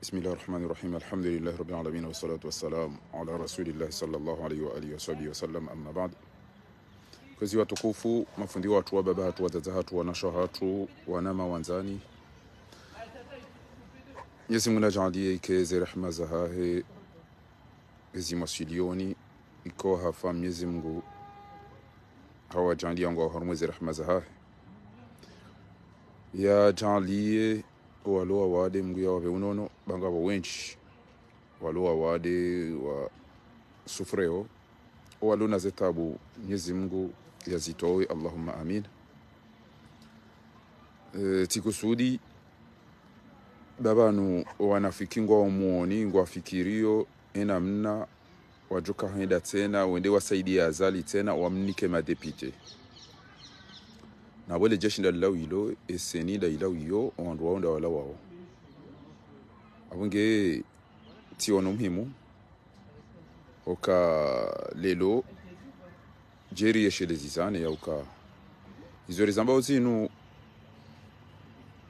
بسم الله الرحمن الرحيم الحمد لله رب العالمين والصلاة والسلام على رسول الله صلى الله عليه وآله وصحبه وسلم أما بعد. Kwezi watukufu, mafundi watu wa baba hatu wazaza hatu wanasha hatu wanama wanzani, Mwenyezi Mungu ajalie ikeze rehema zahahe hizi masilioni iko hafa. Mwenyezi Mungu hawajalie ngo harumweze rehema zahahe ya jalie waloa wade Mungu ya wabe unono banga wa wenchi waloa wade wa sufreo walona zetabu Mwenyezi Mungu yazitoe, Allahumma amin. Tikusudi babanu wanafiki ngwa umuoni ngwa fikirio ena mna wajoka henda tena wende wasaidia azali tena wamnike madepite na wale jeshi ndalo ilo eseni da ilo yo wandu waonda wala wao abunge tiono muhimu oka lelo jeri yeshelezizane ya uka izore zambao zinu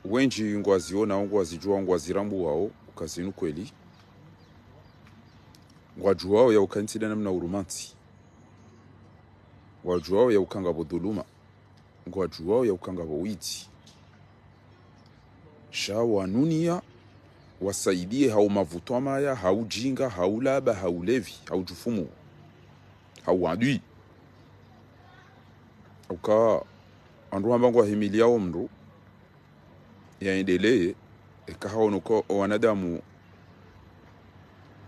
wenji ngwaziona ngwazijua ngwazirambu wao ukazinu kweli ngwajuao ya ukansida namna urumanti ngwajuao ya ukanga boduluma ngwajuao ya ukanga bowiti shawa nunia wasaidie hau mavuto maya hau jinga hau laba hau levi hau jufumu hau adui uka andu ambangwa himiliao mndu yaendelee ekahao nuko wanadamu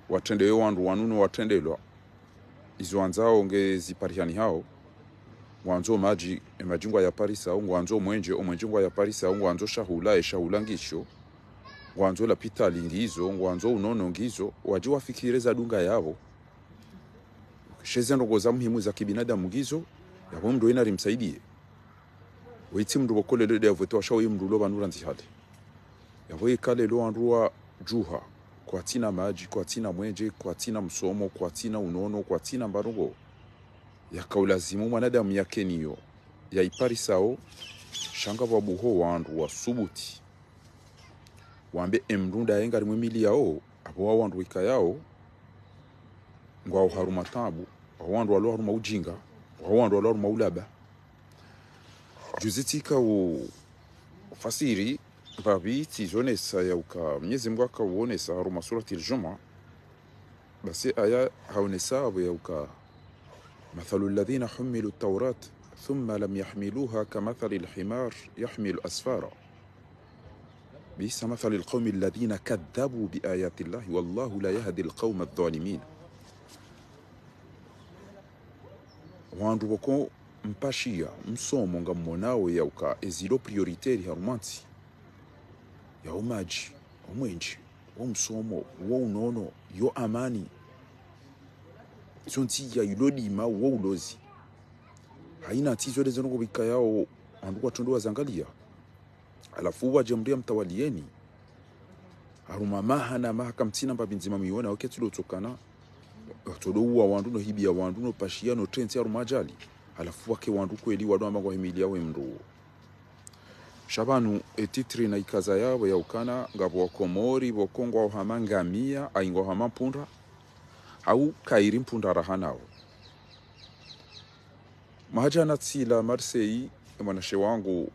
watende wandu wanunu watendelwa izo anzao nge ziparihani hao ngwanzo maji emajingwa ya Parisa ngwanzo omwenjingwa ya Parisa ngwanzo shahula ngisho ngwanzo la pita lingizo ngwanzo unono ngizo waji wafikireza dunga yabo sheze ndogoza muhimu za kibinadamu ngizo yabo mndu ina rimsaidie witi mndu bokole lede avoto shawo mndu lo banura nzihade yabo ikale lo andua juha kwa tina maji kwa tina mwenje kwa tina msomo kwa tina unono kwa tina mbarugo yakaulazimu mwanadamu yake niyo ya iparisao shanga babuho wandu wa subuti wambe emrunda yenga rimwe mili yao abo wandu wika yao ngwa haruma tabu wandu walo haruma ujinga wandu walo haruma ulaba juzitika fasiri babiti zonesa ya uka Mwenyezi Mungu akawonesa haruma surati al-Jumu'ah basi aya haonesa abo ya uka مثل الذين حملوا التوراة ثم لم يحملوها كمثل الحمار يحمل أسفارا بئس مثل القوم الذين كذبوا بآيات الله والله لا يهدي القوم الظالمين. wandu boko mpashia msomo nga mmonao ya uka ezilo prioriteri harumanti ya umaji omwenji wo msomo wo unono yo amani zonti ya ilodi ma wo ulozi haina tizo lezo ngo bika yao andu watondo wazangalia alafu waje mria mtawalieni haruma mahana mahakamtina mbabinzima miona oketulo tokana todowa wandu no hibia wandu no pashia no trenti haruma jali alafu wake wandu kweli wadu ambangwa himilia we mndu shabanu etitri na ikaza yabo ya ukana ngabo komori bokongwa uhamangamia aingo hamampunda au kairi mpunda rahanao mahajana tsila Marseille mwanashe wangu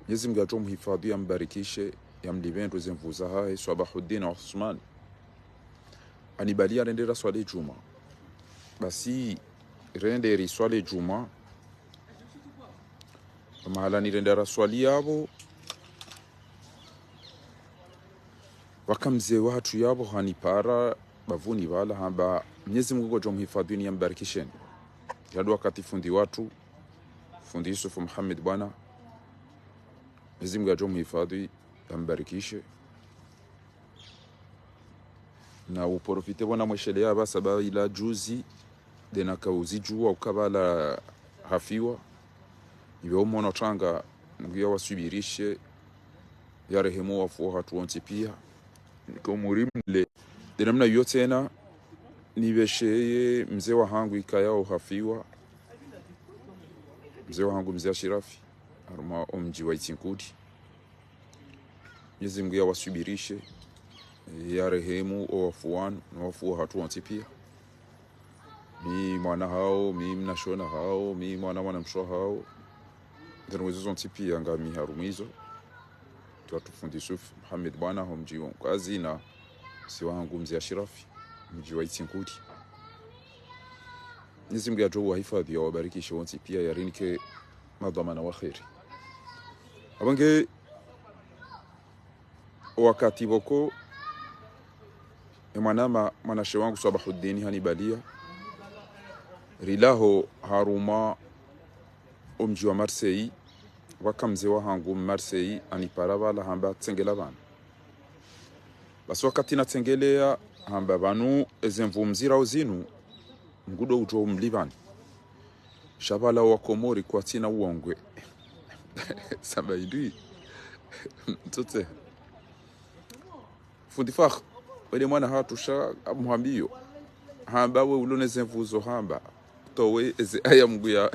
Mwenyezi Mungu atomhifadhi ambarikishe yamlivendo zemvuza hai Sabahuddin Osman anibalia rendera swali juma basi renderi swali juma mahala ni rendera swali yabo wakamze watu yabo hanipara bavuni wala hamba Mwenyezi Mungu atomhifadhi ni ambarikisheni yadu wakati fundi watu fundi Yusuf Muhammad bwana Mwenyezi Mungu atomhifadhi ambarikishe na uprofite bwana mweshelea basa ba ila juzi dena kauzi juwa ukabala hafiwa iwe mwana tanga ngiya wasubirishe ya rehemu wafu hatu wonti pia niko murimle dena mna yote na nibesheye mzee wa hangu ikayao hafiwa mzee wa hangu mzee Ashirafi aruma omji wa Itinkudi Mwenyezi Mungu ya wasubirishe ya rehemu o wafuan na wafu hatu wantipia mi mwana hao mi mnashona hao mi mwana msho hao ndio zontipia ngami harumizo tuatufundi Yusuf Muhammad bwana homjiwa kazi na si wangu mzee Ashirafi mji wa Itinkudi. Mwenyezi Mungu atoe hifadhi wa bariki wote pia yarinike madhamana wa khairi. Abange wakati wako mwanashe wangu Sabahuddin Hanibalia rilaho haruma mji wa Marseille wakamze wa hangu Marseille anipara bala hamba tsengela bana basi wakati natsengelea hamba banu ezemvumzira uzinu ngudo ujo mlibani shabala wa Komori kwa tina uongwe sabaidi mtote fundifakh wale mwana hatusha amuhambio hamba we ulone zemvuzo hamba towe eze aya mgu ya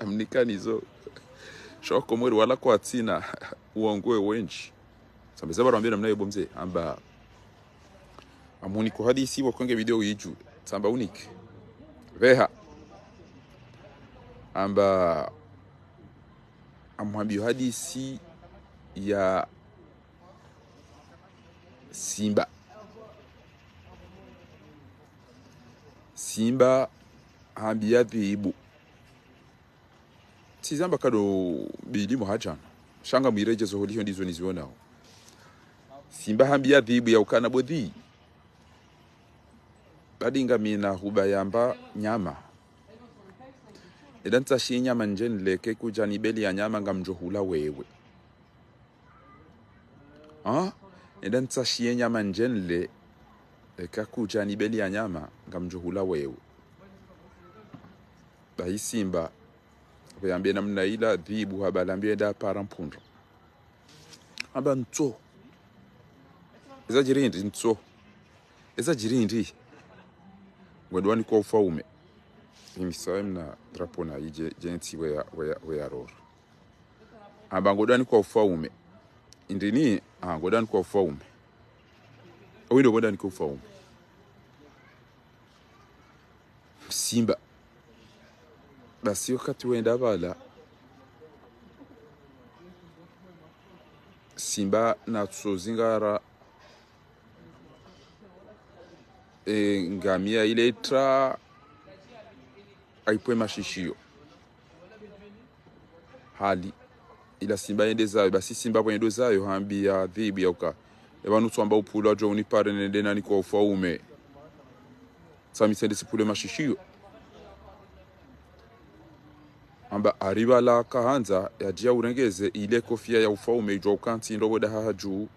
amnikanizo sho Komori wala kwa tina uongwe wenji sambeza barambia namna yebo mzee hamba amuni ko hadisi wakonge video yiju samba unique veha amba amwambio hadisi ya Simba hambia dhibu tizamba kado bili muhajana shanga mireje zo holiho ndizo nizionao Simba hambia dhibu ya ukana bodhi badinga mina hubayamba nyama idan tashi nyama njen leke kujani beli ya nyama ngamjohula wewe idan tashi nyama njen le kujani beli ya nyama ngamjohula wewe bahi Simba kuyambia namna ila dhibu habalambia da parampundo aba nto eza jirindi ngwadwani kwa ufaume imisaim na drapona ije jenti we aror aba ngodani kwa ufaume indini ngodani kwa ufaume owindo ngodani kwa ufaume Simba basi wakati wenda bala Simba na tsozingara ngamia ile tra aipwe mashishio hali ila Simba ende zayo basi Simba pwendo zayo hambia dhibi ya uka ebanu twamba upula ajo unipare nende nani kwa ufaume sami sende sipule mashishio amba ariba la kahanza ya jia urengeze ile kofia ya ufaume ijwa ukanti ndogo da haju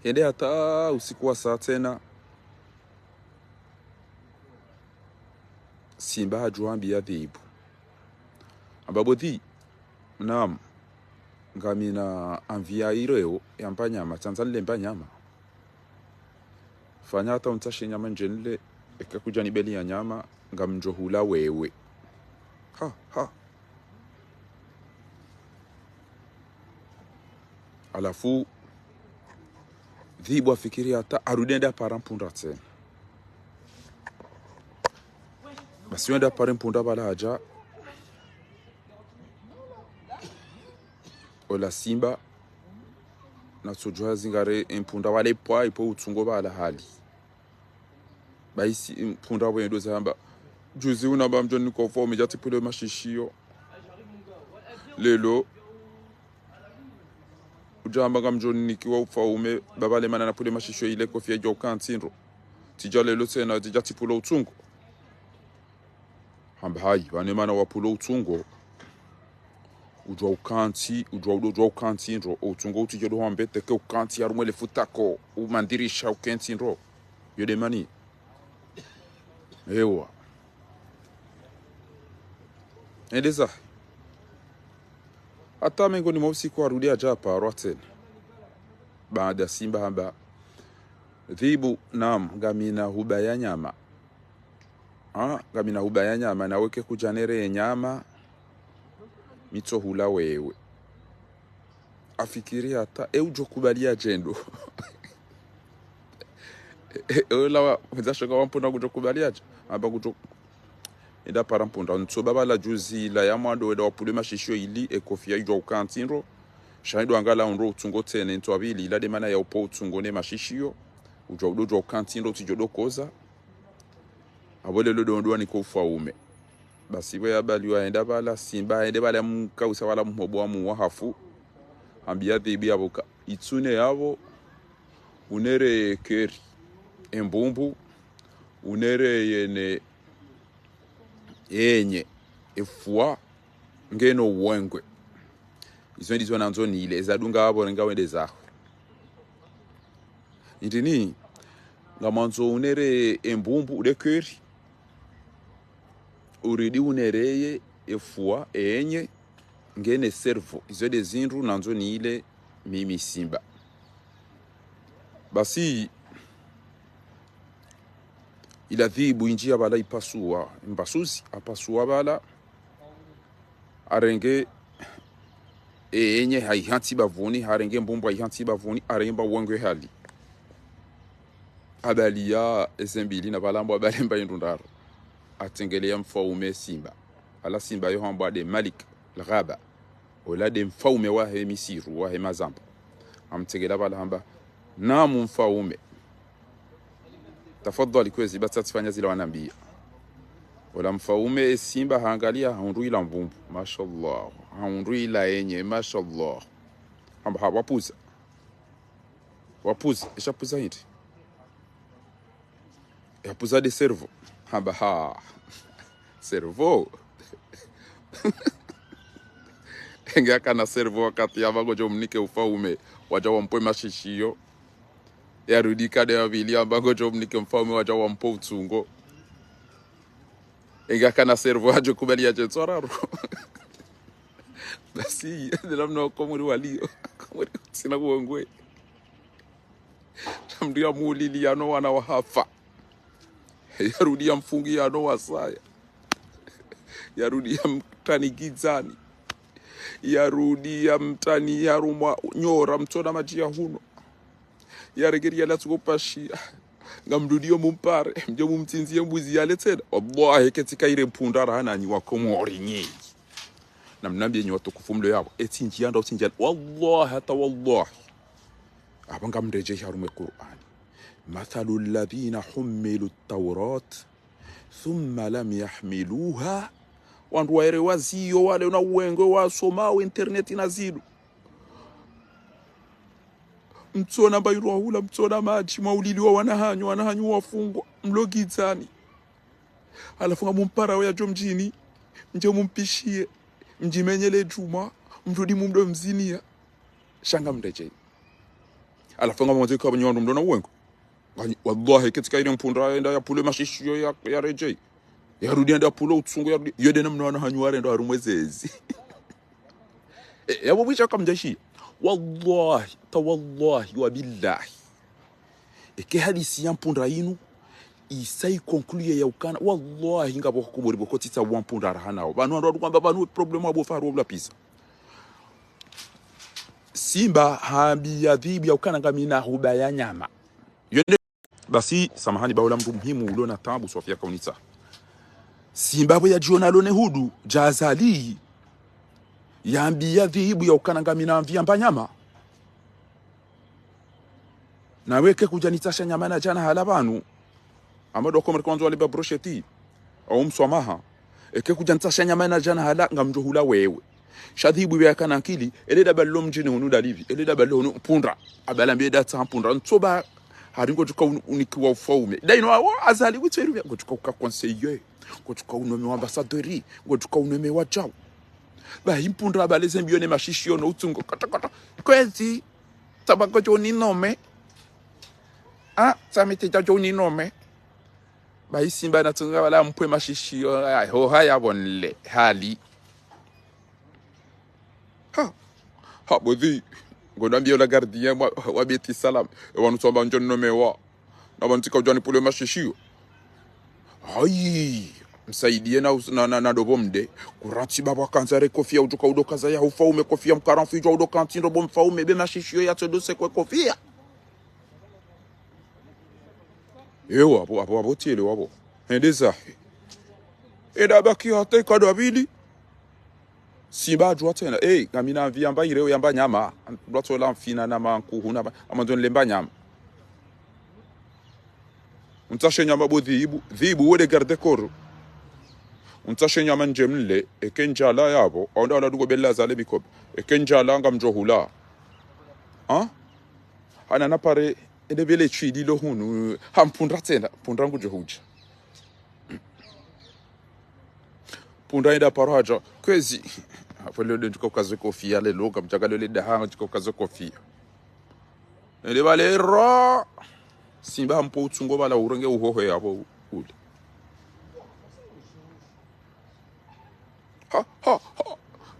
ende hata usiku wa saa tena Simba haju hambia dhibu amba bodhi naam ngamina anvia ireo ya mpanyama tanzanile mpanyama fanya hata untashe nyama njenile kujani beli ya nyama ngamjohula wewe alafu dhibu afikiri hata arudenda parampunda tena basi wenda parampunda bala haja ola Simba na sojua zingare impunda wale pwa ipo utungo bala hali baisi impunda wendo zamba juzi unaba mjoni kwa ufaume jati pule mashishio lelo ujamba ngamjoni nikiwa ufaume babale mana na pule mashishio ile kofia jo kantinro tija lelo tena jati pule utungo hamba hai wane mana wapulo utungo ujwa ukanti nro utungo utijelo hambete ke ukanti yarumele futako umandirisha ukanti nro yode mani ewa endeza hata mengo ni mwisi kwa rudia japa roten baada Simba hamba dhibu naam gamina hubaya nyama gamina hubaya nyama na weke kujanere nyama mito hula wewe afikiria hata ujo kubalia jendo la wazashoka wampunda kujo kubaliaje aba kujo enda para mpunda nso baba la juzi la yamando weda wapule mashishio ili ekofia ijo ukantiro shaido angala onro utungo tene nto abili la demana ya upo utungo ne mashishio ujo udojo ukantiro tijodo koza abole lodo ndo ni kofa ume basi we abali waenda bala simba ende bala mkausa wala mhobo wa muwahafu ambia dhibi aboka itsune yabo unere keri embumbu unere yene yenye efua ngeno uwengwe izo ndizo nanzo nile ezadunga abo renga wende zaho indini ngamanzo unere embumbu de keri uridi unereye efua enye ngene servo izo de zinru nanzo nile mimi simba basi ila dhibu injia bala ipasua mbasuzi apasua bala arenge enye haihanti bavuni harenge mbumbu haihanti bavuni aremba wengwe hali abalia ezembili na balambo abalemba indundaro atengelea mfaume simba ala simba yo hamba de Malik al-Ghaba wala de mfaume wa misiru wa mazamba amtegela bala hamba namu mfaume tafadhali kwezi batatifanya zile wanambia wala mfaume simba haangalia haundui la mbumbu mashallah haundui la yenye mashallah hamba wapuza ishapuza hindi yapuza de servo hamba servo engaka na servo wakati yabago jo mnike ufaume waja wampoe mashishio yarudi kade wabili ambago jo mnike mfaume waja wampo utungo engaka na servo ajo kubali ya jetswararo basi ndilamna komuri walio komuri sina kuongwe tamdia mulili yano wana wahafa yarudi ya mfungi yano wasaya yarudi ya mtani gizani yarudi ya mtani yaruma nyora mtona majia huno yaregeria la tukopashi ngamdudio mumpare mjo mumtinzie mbuzi yale tena wallahi ketika ile mpundara hananyi wakomori nyinyi na mnambie nyi watukufu mlo yabo etinji anda utinji wallahi hata wallahi abanga mreje harume Qur'an mathalu alladhina humilu at-tawrat thumma lam yahmiluha wandu waere wazio wale na uwengo wasomao internet inazidu mtona bayirwa hula mtona maji mauliliwa wanahanyu wafungwa mlogizani alafunga mumpara ya jomjini nje mumpishie mjimenyele juma mrudi mumdo mzinia shanga mreje alafunga mwanzo kwa nyondo mdona uwengo wallahi ketika ile mpunda enda ya pule mashishio ya reje yarudi enda pule utsungu yarudi yode namna wanahanyu ndo harumwezezi yabo bicha kamjashi wallahi tawallahi wa billahi eke hadisi ya mpunda yinu isai conclure ya ukana wallahi ngabo kubori bokotita wa mpunda rahanao banu ndo kwamba banu problem abo faru obla pisa simba hambi ya dhibi ya ukana ngamina hubaya nyama yode basi samahani baula mtu muhimu uliona tabu Sofia kaunita simba bo ya jiona lone hudu jazali yambi ya dhibu ya ukana ngamina mvia mbanyama na weke kujanitasha nyama na jana halabanu amado komre kwanzo wale brocheti au mswamaha eke kujanitasha nyama na jana hala ngamjo hula wewe shadhibu ya kana akili ele dabalo mjini hunuda livi ele dabalo pundra abalambie data pundra ntoba haringo tuka unikiwa ufaume daino azali witweru ngo tuka ka conseiller ngo tuka unome wa ambassadeur ngo tuka unome wa jao ba impundra baleze mbione mashishio no utungo kata kwezi tabako joni nome samite joni nome ba isimba na tunga wala mpwe mashishio ho haya bonle hali bodhi ngonambia la gardien wa beti salam wanu somba njono mewa na bantika ujani pule mashishio ai msaidie na dobo mde kuranti baba kanzare kofia ujuka udoka za ya ufaume kofia mkaranfi jwa udoka ntindo bo mfaume be mashishio ya todose kwa kofia ewa abo tiele wabo endeza eda baki hata kado abili simba jwa tena ngamina viamba ireo yamba nyama ndwato la mfina na mankuhuna amandon lemba nyama untashe nyama bo dhibu wede garde koro untashe nyama njemle ekenjala yabo onda la dugo bella zale bikob ekenjala ngamjohula ana na pare edebele chidi lo hunu hampundra tena pundra ngujohuja punda ida paraja kwezi afelo de tukokaze kofia le loka mchagalo le daha tukokaze kofia ele bale ro simba mpo utsungo bala urenge uhoho yabo ule ha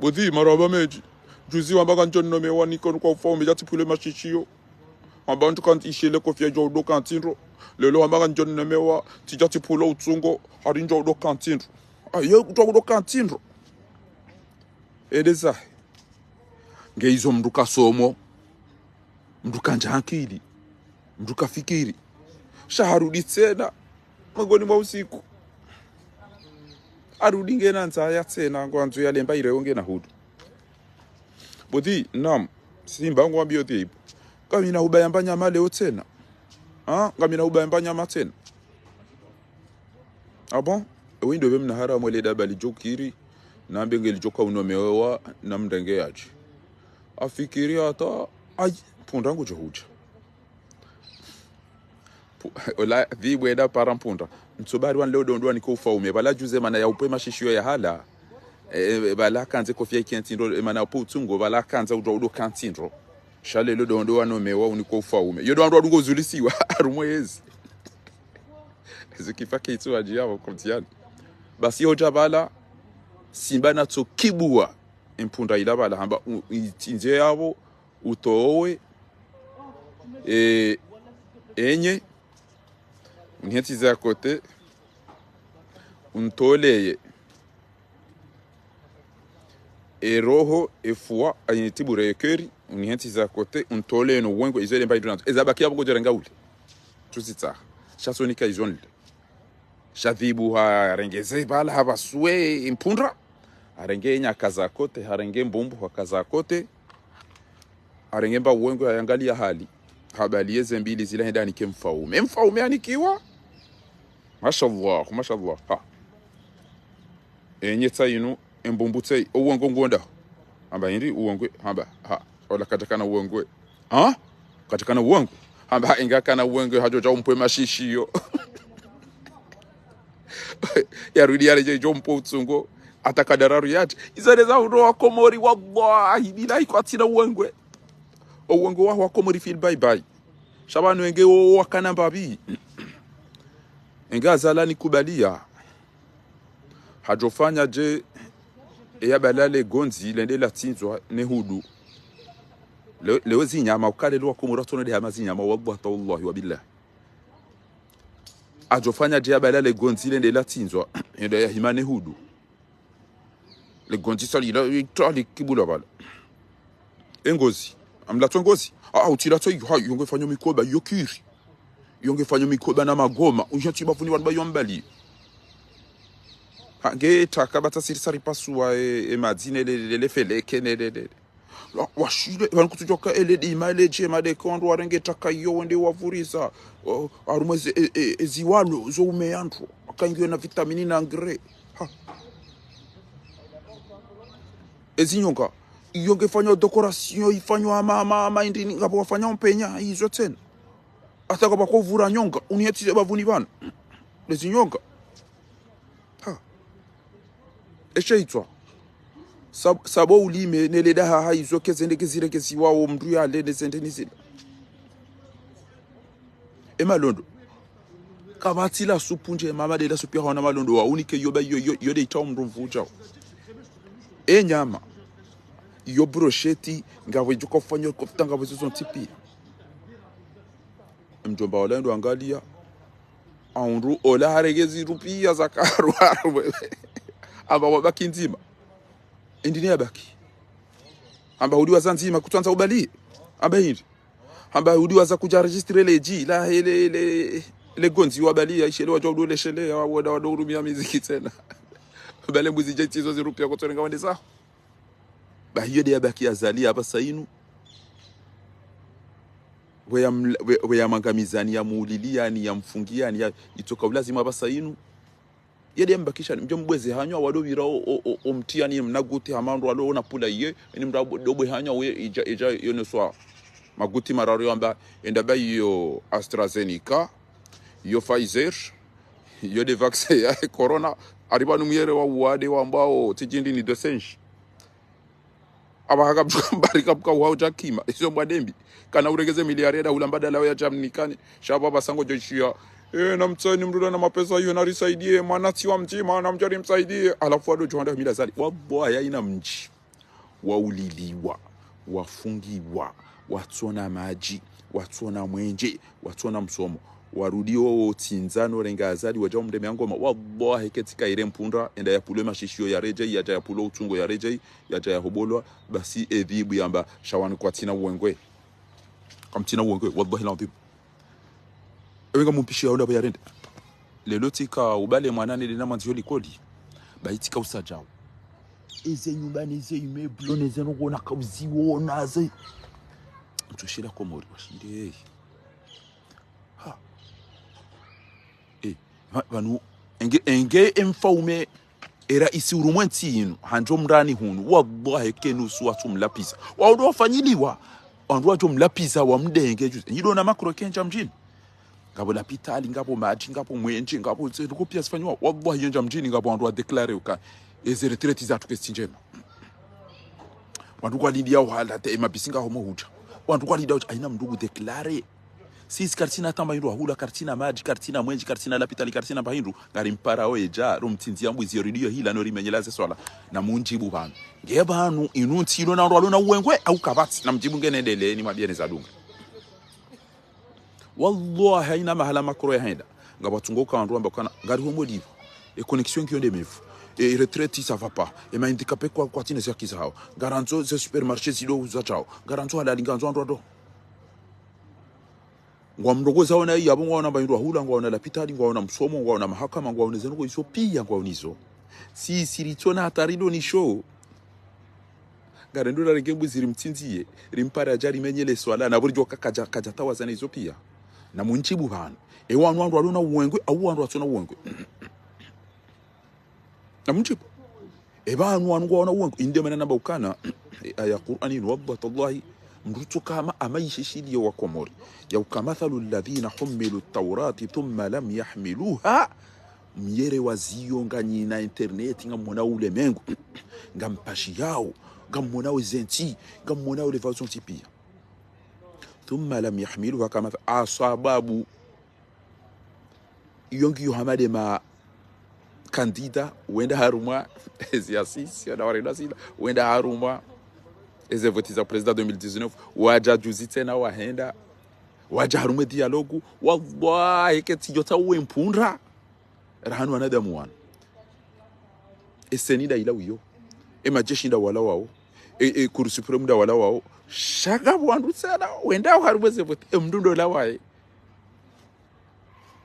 bodi maraba meji juzi wambaka njonno me waniko kwa ufaume jati pule mashichio abantu kanti ishele kofia jo do kantinro lelo wambaka njonno me wa tijati pule utsungo harinjo do kantinro yo jo do kantinro edeza ngeizo mnduka somo mnduka njankili mnduka fikiri shaharudi tena magoni mwa usiku arudi ngena nzaya tena ngwanzo ya lemba ire ngena hudu bodi nam simba ngwambio thibu kamina ubayamba nyama leo tena kamina ubayamba nyama tena bon windo bemna hara mwele dabali jokiri na bengeli joka unomewa na mndenge yaji afikiri hata pundangu johuja ola vibweda parampunda mtsobari wan leo dondwa niko ufaume bala juze mana ya upe mashishio ya hala bala kanze kofia kentindro mana upo utungo bala kanza udo kantindro shale leo dondwa no mewa uniko ufaume yodo ndo ndungo zulisiwa arumwezi zikifa kitu aji yao kontiani basi hoja bala simba na tsokibua impunda ila bala hamba inje yabo utowe enye unyeti za kote untoleye roho efua anyitibure ekeri unyeti za kote untoleye no wengo izele mba idunanto ezabaki yabo gojerenga ule tusitsa shasonika izonle shadhibu harengeze bala habaswe impundra harenge nya kaza kote harenge mbumbu wa kaza kote harenge mba wengo yangalia hali habali yeze mbili zile ndani mfaume anikiwa mashallah enye tsayinu embumbutse uwongo ngonda amba indi uwongwe amba ola katakana uwongwe katakana uwongo amba ingakana uwongwe hajoja umpwe mashishio yarudi yale jo mpo utsungo atakadararu yati izareza uroa komori wallahi bilahi kwatina uwongwe uwongo wa komori feel bye shabanu wenge wakana babi engazala nikubalia hajofanya je eyabalale gonzi lende latinzwa nehudu leo zinyama ukale lwa kumuratono de hamazinyama wallahi wabillahi ajofanya je yabalale gonzi lende latinzwa ende ya himane hudu le gonzi salila itali kibula bala engozi amlato ngozi utirato yongefanya mikoba yokiri yongefanya mikoba na magoma unjati bafuni wanu bayombali hange takabata sirisari pasua emadzine le feleke ne washile vankutujoka eledima elejema de kondo warenge takayo wende wavuriza arumeze eziwalo zo umeyanto akaingiwe na vitamini na ngre ezinyonga yongefanya decoration ifanywa mama indini ngabo wafanya mpenya hizo tena ataka bakovura nyonga unihetise bavuni bana lezinyonga esheitwa sabo ulime neleda haizo kezende kezire keziwawo mndu yale nezende nizile emalondo kabatila supunje mama de la supia hona malondo wa unike yoba yode itawo mndu mvuja enyama yo brocheti ngawe juko fanyo kofutanga bezo tipi mjomba wala ndo angalia aundu ola haregezi rupia za karu amba wabaki nzima indini yabaki amba udiwa za nzima kutanza ubali amba hindi amba udiwa za kuja registre leji la le gonzi wabali aishelewa jodo le shele wawoda wadurumia miziki tena bale mbuzi jetizo zirupia kutorenga wande za ba hiyo de yabaki azali hapa sainu weya mangamizani ya muulilia ni ya mfungia ni ya itoka lazima basa inu yede mbakisha mjo mbweze hanywa wadobira omtia ni mnaguti hamando alo na pula ye ni mdobwe hanywa we ija yoneswa maguti mararo amba endaba yo AstraZeneca yo Pfizer yo de vaccine ya corona ariba numyere wa wade wa ambao tijindi ni dosenshi abahaga mbarika buka wao jakima iso mwadembi kana uregeze miliareda ulambada lao ya jamnikani shaba basango joshia na mtsani mduda na mapesa hiyo na risaidie mwanati wa mjima na mjari msaidie alafu ado joanda mila zali wabwa ya ina mji wauliliwa wafungiwa watona maji watona mwenje watona msomo warudio tinzano renga azali waja mdeme ngoma wallahi ketika ire mpunda enda ya pulo mashishio ya reje ya ya pulo utungo ya reje ya ya hobolwa basi edhibu yamba shawani kwa tina uwengwe kamtina uwengwe wallahi landim ewenga mumpishi yaula ya rende lelo tika ubale mwanane lina manzioli kodi baitika usajao eze nyumbani eze imeblo neze no gona kauziwona ze tushira komori washire vanu enge emfaume era isi urumwensi yinu hanjo mrani hunu wallahi kenu suwatu mlapisa waudo wafanyiliwa andu wajo mlapisa wa mdenge juzi nyido na makro kenja mjini ngabo lapitali ngabo maji ngabo mwenje ngabo zedu kopia sifanywa wallahi yenja mjini ngabo andu wa declare uka eze retreti za tukestinjema wandu kwa lidia wala te mabisinga homo huja wandu kwa lidia aina mndugu declare sisi kartina tamba hindu hula kartina maji kartina mwenji kartina lapitali kartina bahindu ngari mpara oeja rumtinzi yambu iziridio hila no rimenyelaze swala na munjibu banu ngebanu inuntilo na ndo na uwengwe au kabati na mjibu ngenendele ni mabiene za dunga wallahi haina mahala makro ya henda ngabatungoka wandu amba kana ngari homo livo e connexion qui ont des meufs et retraite ça va pas et ma handicapé quoi tine za kizao garanzo ze supermarché zido za chao garanzo ala linganzo ndo ngwamrogoza ona yabo ngwana bayirwa hula ngwana lapitali ngwana msomo ngwana mahakama ngwana zenuko iso pia ngwanizo si siritona hatarido ni show garendura rengembu ziri mtsinziye rimpara ajari menyele swala na burjo kakaja tawazana izo pia na munchibu bana e wanu wandu alona uwengwe au wandu atona uwengwe na munchibu e banu wanu ngwana uwengwe indemana namba ukana aya Qur'ani wallahi mrutu kama amaishishidi wa komori ya ukamathalu alladhina humilu at-taurati thumma lam yahmiluha myere wazio ngani na internet ngamona ule mengu ngampashi yao ngamona wezenti ngamona ule version tipia thumma lam yahmiluha kama asababu yongi yohamade ma kandida wenda haruma eziasisi na warida sila wenda haruma eze voti za president 2019 waja juzi tena wahenda waja harume dialogu wallahi ketijota wempundra rahanu anadamu wana esenida ila wiyo majeshi nda wala wao kuru supreme nda wala wao shaka bwandu sana wenda harume ze voti mdundo la wae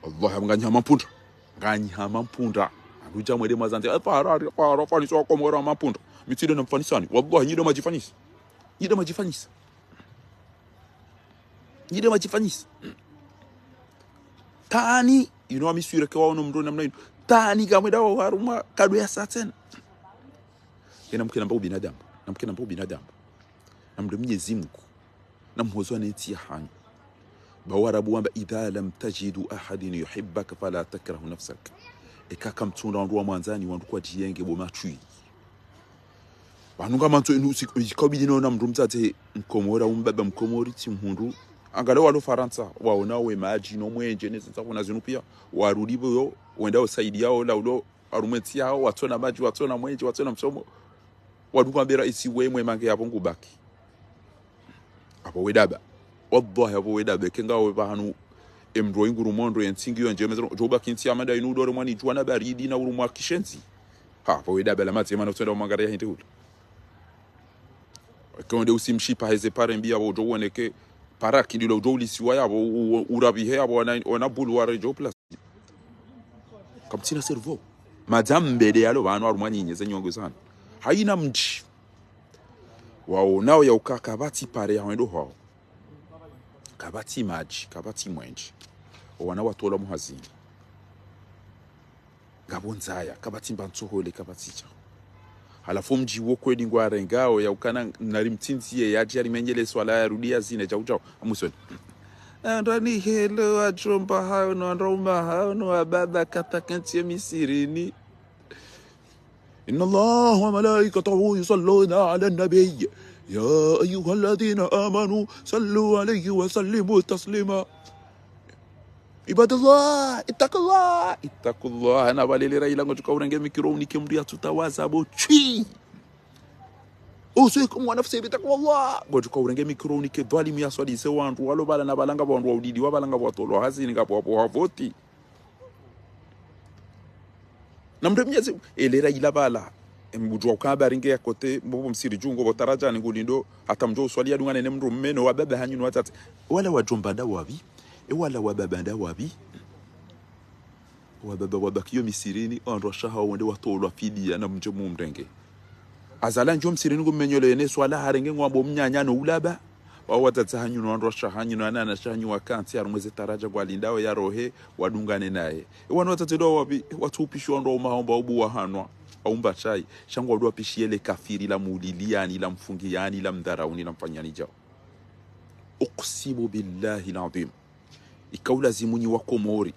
wallahi nganyama mpundra aruja mwede mazante para fanisa komora mampundra mitide na mfanisani wallahi nyido majifanisa Yide majifanyisa tani you know amiswire kwa ono mdo namna hiyo tani kamweda wa haruma kadu ya saten kena mkena mbabu binadamu na mdo Mwenyezi Mungu na mhozo anayetia hani bawarabu wamba idha lam tajidu ahadin yuhibbaka fala takrahu nafsak ekaka mtunda wandu wa mwanzani wandu kwa jiyenge bo machui wanunga manto ikobidi nona mrumtate mkomora umbaba mkomori timhundu angale walo faransa waona we maji no mwenje neza kuna zinu pia warudibo yo wenda usaidi yao la ulo arumeti yao watona maji watona mwenje watona msomo waduka bera isi wemwe mange yabo ngubaki abo wedaba wallahi abo wedaba kenga we bahanu emro inguru mondo yentingi yo njemezero joba kinti amanda inudore mwani juana baridi na urumwa kishenzi hapo weda bela mati mana utenda mangara ya hinde konde usimshipa heze pare mbia bo jo woneke para kindilo jo lisiwa yabo urabihe yabo wana bulware jo plus kamtina servo madam mbele yalo bantu arumwanyi nyeze nyongo sana haina mji wao nao ya ukaka bati pare ya wendo hao kabati maji kabati mwenji wana watola muhazini gabonzaya kabati mbantsohole kabati cha halafu mji wo kwedi ngware ngao ya ukana nari mtinzie yaje alimenyele swala ya rudia zine cha uchao amusoni ndani hello ajomba hao no ndoma hao no baba katakantie misirini inna Allah wa malaikatahu yusalluna ala nabiy يا أيها الذين آمنوا صلوا عليه وسلموا تسليما عباد الله اتقوا الله أنا بالي رايلا ngotoka urenge mikiro nikimria tutawaza bochi usikum wa nafsi bitaqwa Allah ngotoka urenge mikiro nikidhalimu ya swali se wantu walo bala na balanga bondu waudidi wabalanga botolo hazini ngapo hapo havoti namdemnyezi elera ila bala mbujwa ukaba ringe yakote mbobo msiri jungo botaraja ngulindo hata mjo swali adungane ne mru mmeno wa baba hanyunu watatu wala wajomba da wabi wala wababa da wabi wababa wabakiyo misirini onroshaha wende watolwa fidia na mje mumrenge azala njo msirini ngumenyole ne swala harenge ngwambo mnyanya no ulaba wa watatu hanyunu onroshaha hanyunu anana shahanyu wakanti arumweze taraja gwalindao ya rohe wadungane naye wanu watatu do wabi watu upishwa ndo mahomba ubu wahanwa aumba chai shangwa wadua pishiele kafiri la muliliani la mfungiani la mdharauni la mfanyani jao uqsimu billahi l'azim ikaula zimunyi wako mori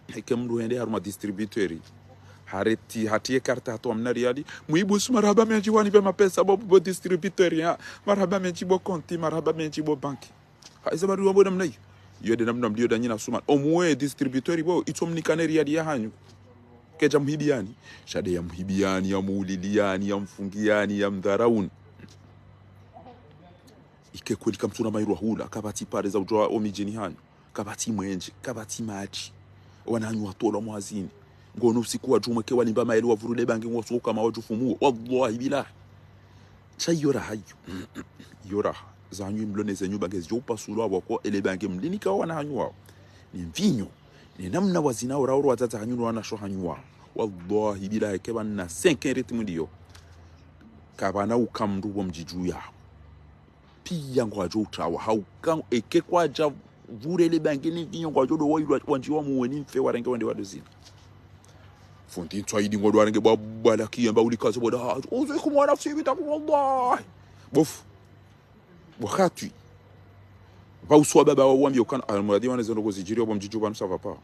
heke mdu hende haruma distributori hareti hatie karta hatu amnari yadi muibusu marhaba menjiwani bema pesa bo distributori ya marhaba menjibo konti marhaba menjibo banki haiza maru wabo namna hiyo yode namna mlio danyina suman omwe distributori bo itomnikaneri yadi ya hanyu keja mhibiani shade ya mhibiani ya muliliani ya mfungiani ya mdharauni ike kweli kamtuna mairu hula kabati pare za ujoa omijini hanyu kabati mwenje kabati maji wananyu watola mwazini ngono usiku wa juma ke walimba maelu wavurule bangi ngoso kama wajufumu wallahi billah chayora hayo yora zanyu mlone zenyu bagezi jopa sulo abako ele bangi mlinika wana hanyu wao ni mvinyo ni namna wazina urauro watata hanyu wana sho hanyu wao wallahi billah ke banna 5 ritmu ndiyo kabana ukamru wa mjiju ya pia ngwajo utawa haukan eke kwaja vurele bangi ni vinyo ngwajo do wayu wanjiwa muweni mfe warenge wende wadozina fonti twaidi ngodo warenge babala kiyamba ulikazo boda ozo kumwana fsibita ku wallahi bof wakati ba uswa baba wa wambi ukana almuradi wana zondo gozijiri obo mjiju banu sava pa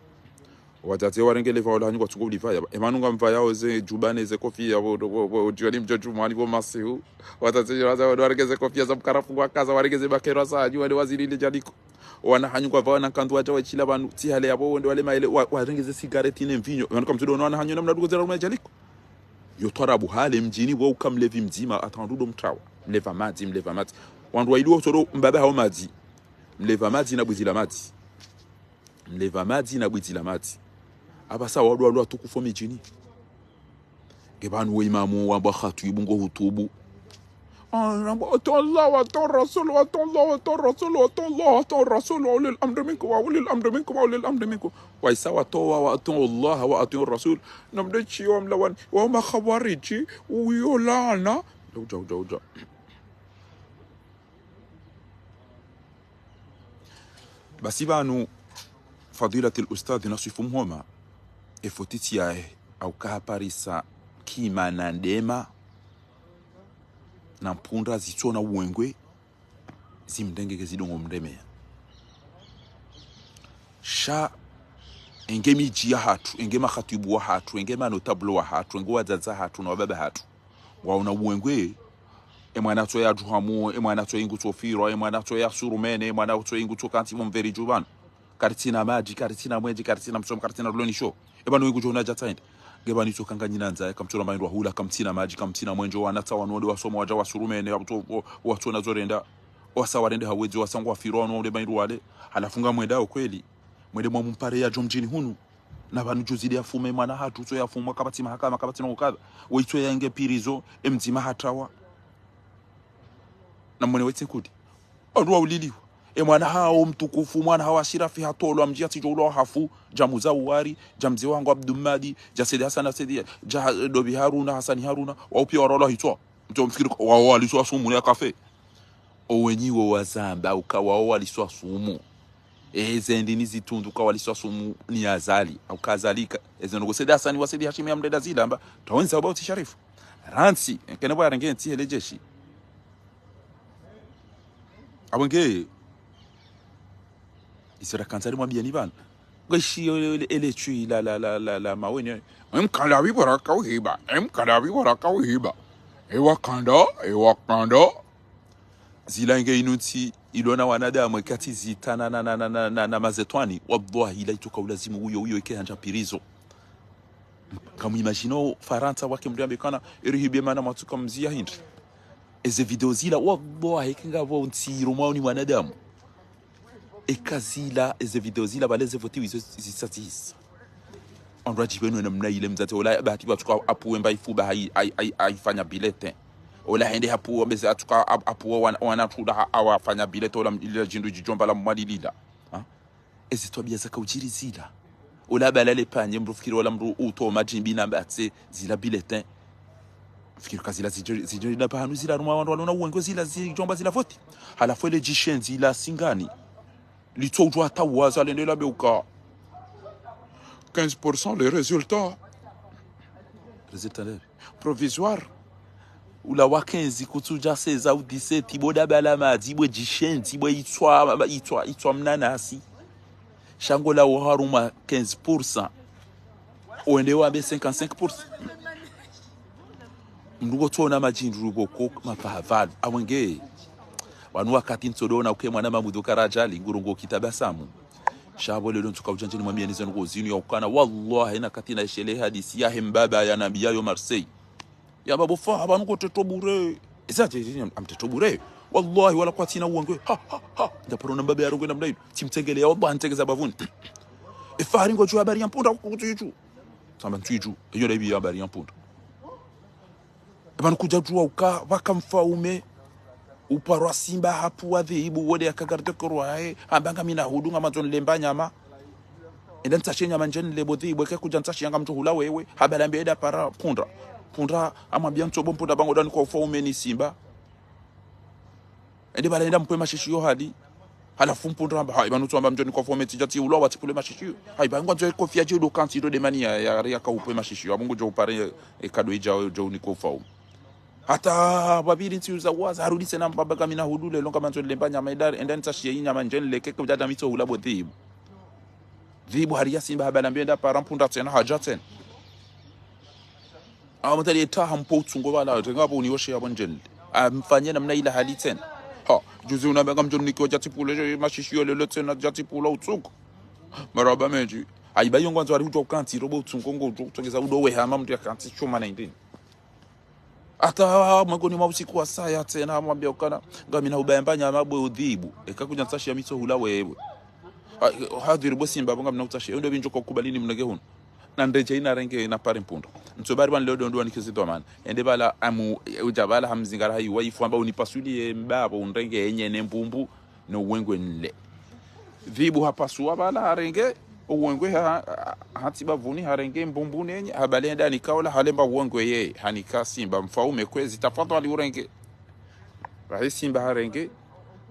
watate warenge leva wala hanyu kwatsugo livaya emanunga mvaya oze jubane ze kofi yabo jwali mjoju mwani bo masihu watate warenge ze kofi za mkarafu kwa kaza warenge ze bakero sa hanyu wale waziri ile jaliko wana hanyu kwa vawana kandu wacha wachila banu tihale yabo wende wale maile warenge ze cigarette ine mvinyo yanuka mtudo wana hanyu namna dugo zera jaliko yotwara buhale mjini wo ukamlevi mzima atandudo mtawa mleva mati wandu waili wotoro mbaba hao mati mleva mati na bwizila mati mleva mati na bwizila mati abasa wadwa tukufo mijini gebanu we imamu wa bakhatu ibungo hutubu Allah wa rasul wa rasul ulil amri minkum wa ulil amri minkum wa isawa towa wa Allah wa rasul namdechi wa mlawan wa ma khawariji uyolana doja basi banu fadilati al-ustadh nasifumhoma efotitia au kaparisa kimana ndema na mpunda zitona uwengwe zimdengeke zidongo mdemea sha engemi jia hatu engema khatibu wa hatu engema notable wa hatu engwa zaza hatu na baba hatu waona uwengwe emwana to ya juhamu emwana to ingu to firo emwana to ya surumene emwana to ingu to kanti mumveri juban kartina maji kartina mwenji kartina msom kartina loni show ebanu ingu jona jatainde gebani to kanganyina nza kamtula maindu hula kamtina maji kamtina mwenjo wanata wanode wasoma waja wasurumene watu nazorenda wasawarende hawezi wasangwa firo wanode maindu wale halafunga mwendao kweli mwende mwa mpare ya jomjini hunu na vanhu jozidi afume mwana hatu so yafumwa kabati mahakama kabati nokada woitwe yange pirizo emzima hatawa na mwene wetse kudi ondwa uliliwa mwana hao mtukufu mwana hawa shirafi hatolwa mjia tijolo hafu jamuza uwari jamzi wangu Abdulmadi jasedi Hassan Sedi dobi Haruna Hasani Haruna wao pia warola hitwa mtu mfikiri wao waliswa sumu ya kafe owenyiwo wazamba ukawa waliswa sumu ezendini zitundu kwa waliswa sumu ni azali au kazalika ezenogo Sedi Hassan wasedi Hashim ya mreda zilamba tawenza about Sharifu ransi kenabo yarangenti elejeshi abonge isira kansari mwambia ni bana gashi ele chui la maweni mkanda bibora kauhiba mkanda bibora kauhiba ewa kanda zila nge inuti ilona wanadamu kati zitana na mazetwani wallahi ila itoka ulazimu huyo ike hanja pirizo kama imagino Faransa wake mdiambe kana erihibie mana matuka mzia hindi eze video zila wallahi kinga vonti romani wanadamu ekazila eze video zila baleze voti wizo zisatisa onraji beno na mna ile mzate wala bahati batuka apuwe mba ifuba haifanya bilete wala hende hapuwa beze atuka apuwa wanatuda awafanya bilete wala ile jindu jijomba la mwadilida eze tobia zaka ujiri zila wala balale panye mrufikiri wala mru uto majimbi na mbatse zila bilete fikiri kazila zijiri na pahanu zila ruma wala uwengo zila zijomba zila voti halafu ile jishenzi la singani l'itsoujwa hata waza lendela beuka 15% les résultats provisoires ula wa 15 kutuja 16 au 17 boda bala madi bwe jishenzi bwe itwa mnanasi shango la haruma 15% oende wa be 55% mndugo tona majindru boko mapahavalu awenge wanu wakati ntodona uke mwana mamudu karajali ngurungo kitabasamu shabo lelo ntuka ujanjeni mwambia nizo ngo zinu ya ukana wallahi na katina shele hadisi ya hembaba ya nabia yo Marseille ya babu fa abantu ko tetobure isaje amtetobure wallahi wala kwatina uwangwe ha ndaporo nambaba ya rungwe namdayo timtengele ya wallahi ntengeza bavuni ifari ngo jwa habari yampunda kutuju samba ntiju iyo lebi habari yampunda abantu kuja jwa uka bakamfaume uparwa simba hapu wadhibu wode akagarde korwae ambanga mina hudunga mazon lemba nyama enda ntashenya manjeni lebo dhibu ke kuja ntashanga mtu hula wewe habalambe eda para punda amwambia ntobo mpunda bango dani kwa ufaume ni simba ende balenda mpwe mashishio hadi halafu mpunda amba hai banutu amba mjoni kwa ufaume tijati ulo watipule mashishio hai bango nzo kofia jido kanti do de mania ya ka upwe mashishio abungu jo upare kado ija jo ni kwa ufaume hata babiri ntiuza waza harudi tena mbabaga mina hudule longa manzo lemba nyama idari enda ntashie nyama njeni leke kwa dada mito hulabo dhibu haria simba habalambia enda parampunda tena haja tena mtali etaha mpotungo wala ngabo unioshe yabo njeni amfanyia namna ila hali tena juzi unabanga mjoni nikiwa jatipule mashishio lelo tena jatipula utsuko maraba meji aibayo ngwanzo ari huto kanti robo utsungo ngo utongeza udowe hama mtu yakanti choma 19 ata mwangoni mwa usiku wa saa tena amwambia ukana ngamina ubayambanya mabwe udhibu ekakuja ntashi ya mito hula wewe hadiri bosimba bonga mna utashi ndo binjo kokubalini mnage huno na ndeje ina renge na pare mpundo ntsobari ban ledo ndo nikizito man ende bala amu ujabala hamzingara hayi waifu amba unipasulie mbabo unrenge yenye nembumbu no wengwe nle dhibu hapasua bala harenge uwengwe hatiba vuni harenge mbumbu nenye habalenda nikaola halemba uwengwe ye hanika simba mfaume kwezi tafadhali urenge rahi simba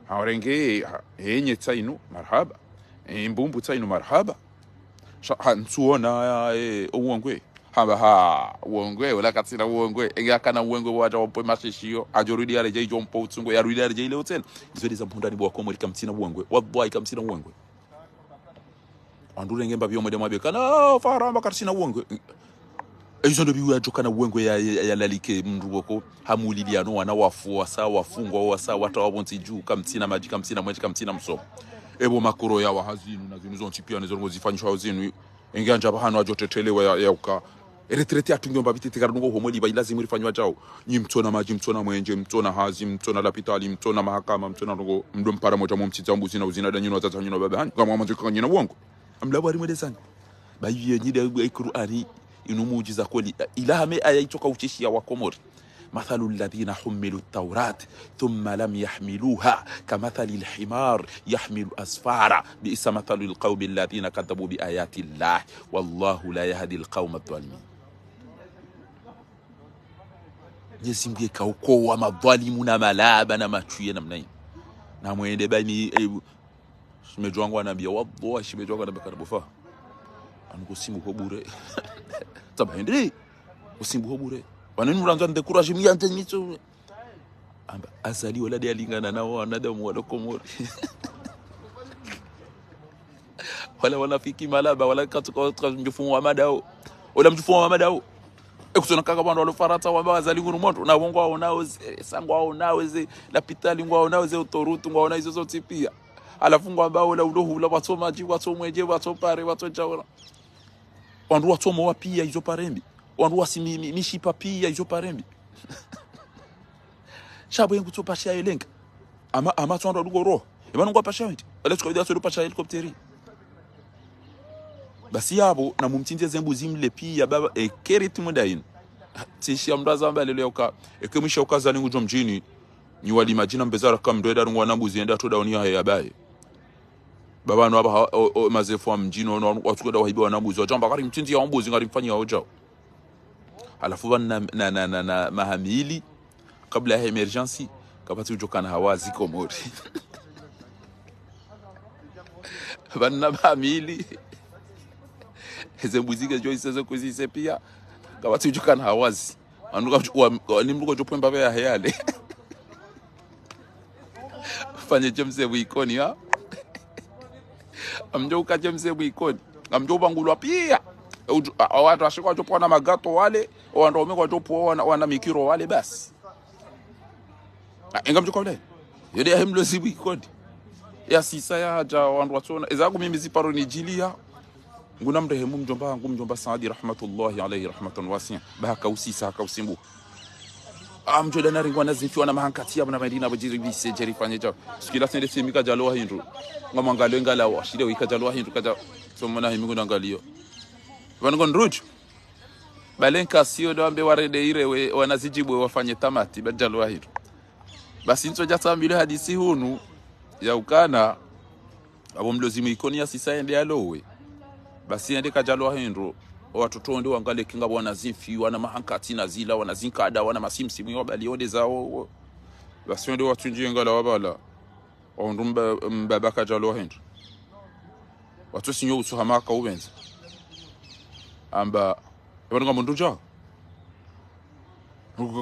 harenge yenye tsainu marhaba mbumbu tsainu marhaba ntuona uwengwe hamba uwengwe wala katina uwengwe engakana uwengwe waja wapo mashishio ajorudi areje jompo utsungo yarudi areje ile hotel izodi za mpundani bwa komori kamtina uwengwe wallahi kamtina uwengwe andure ngemba byo mwede mwabe kana faramba karsina uwengwe ezo ndo biwa jokana uwengwe ya lalike mrugoko hamuliliano wana wafu wasa wafungwa wasa wata wabonti juu kamtina maji kamtina mweji kamtina mso ebo makoro ya wahazinu na zinu zonti pia nezongo zifanyishwa zinu enganja bahano ajotetelewa ya uka eretrete atungomba bitete karungo homoli ba lazima rifanywa jao nyimtona maji mtona mwenje mtona hazi mtona lapitali mtona mahakama mtona ngo mdompara moja momchiza mbuzi na uzina danyu na tata nyino baba hani kama mwanzo kanyina uongo amlabari mwelezani bayiye nyide Qur'ani inu muujiza kweli ilaha me aya itoka ucheshi ya wakomori مثل الذين حملوا التوراة ثم لم يحملوها كمثل الحمار يحمل أسفارا بئس مثل القوم الذين كذبوا بآيات الله والله لا يهدي القوم الظالمين. Nyesimge kaukoa madhalimu na malaba na machuye namna hii na mwende bani shimejo wangu anambia wallahi shimejo wangu anambia karabofa anukusimu ko bure tabende usimbu ko bure wanani mranzo ande courage miante nito amba azali wala de alingana nao anadamu wala komori wala wanafiki malaba wala katuka mjufu wa madao wala mjufu wa madao ekutona kaka bwana wala farata wa bazali nguru moto na bongo wao nao sango wao nao ze la pitali ngwao nao ze utorutu ngwao na hizo zote pia alafu ngwao wala udohu la watu maji watu mweje watu pare watu chaona wandu watu mo pia hizo parembi wandu wasimi mishipa pia hizo parembi shabo yengu to pasha elenga ama twando dugoro ebana ngwa pasha witi wala tukawida so pasha helicopteri basi yabo na mumtinze zembuzi mle pia baba ekeriti mudayin tishi amdaza mbale leo ka ekemisha ukaza lingu mjini ni wali majina mbezara kama ndoeda ngwa nambuzi enda to dauni ya bae baba no aba mazefu mjini watu kwenda wahibi wanambuzi wajamba kari mtinzi ya mbuzi ngari mfanyia hoja alafu na mahamili kabla ya emergency kapati ujokana hawazi komori bana mahamili zembuziga jo iseze kuzise pia kapati ujokana hawazi anuka ni mruko jopemba ya hayale fanye jemse buikoni ha amjoka jemse buikoni amjoba ngulwa pia watu ashikwa jopo na magato wale wando wamekwa jopo wana mikiro wale basi engam jopo wale yode hemlo zibu ikodi ya sisa ya haja wandu watona ezagu mimi ziparo ni jilia nguna mrehemu mjomba Saadi rahmatullahi alayhi rahmatan wasi'a bahaka usisa haka usimbu amjoda na ringwana zifiwa na mahankati na Medina bajiri bise jeri fanye jao sikila tende simika jalo hindu ngamangalo ngala washide wika jalo hindu kaja somona himingu nangalio wangon ruju balenka sio doambe warede ire wanazijibu wafanye tamati bajalo hindu basi nzo jata mbile hadisi hunu ya ukana abo mlozimu ikonia sisa ende alowe basi ende kajalo hindu watoto ndio wangale kinga bwana zifi wana mahankati na zila wana zinkada wana masimsimu wabali ode zao basi ndio watu njengala wabala ondumba mbabaka jalo hindu watu sinyo usuhamaka ubenza amba ebanga munduja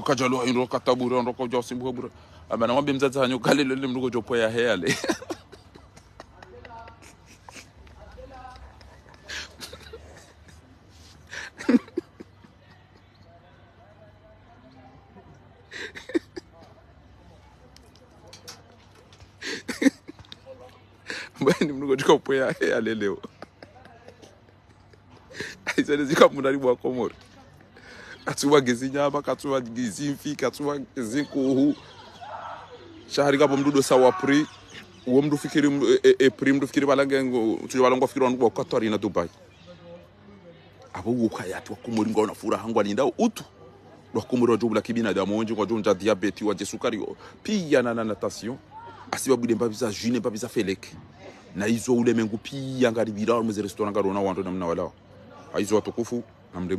kajalo hindu katabura ndo ko josimbu bura amba nambe mzaza hanyo kalelo le mrugo jopo ya hele Bani mnuko jopo ya hele leo aizane zikamundari bwa komori atuwa gezinyama katuwa gizimfi katuwa gezikuhu shahari kapo mdudo sawa pri uwo mdu fikiri pri mdu fikiri balange tujabalongo fikiri wangu kwa Qatar na Dubai abo ukayatu wakomori ngona fura hangwa linda utu wakomori wajubula kibina damu onje kwa jonja diabeti waje sukari pia na natation asibabu demba biza june ba biza felek na izo ule mengu pia ngari bidao mu restaurant garona wanto namna wala aizo watukufu namde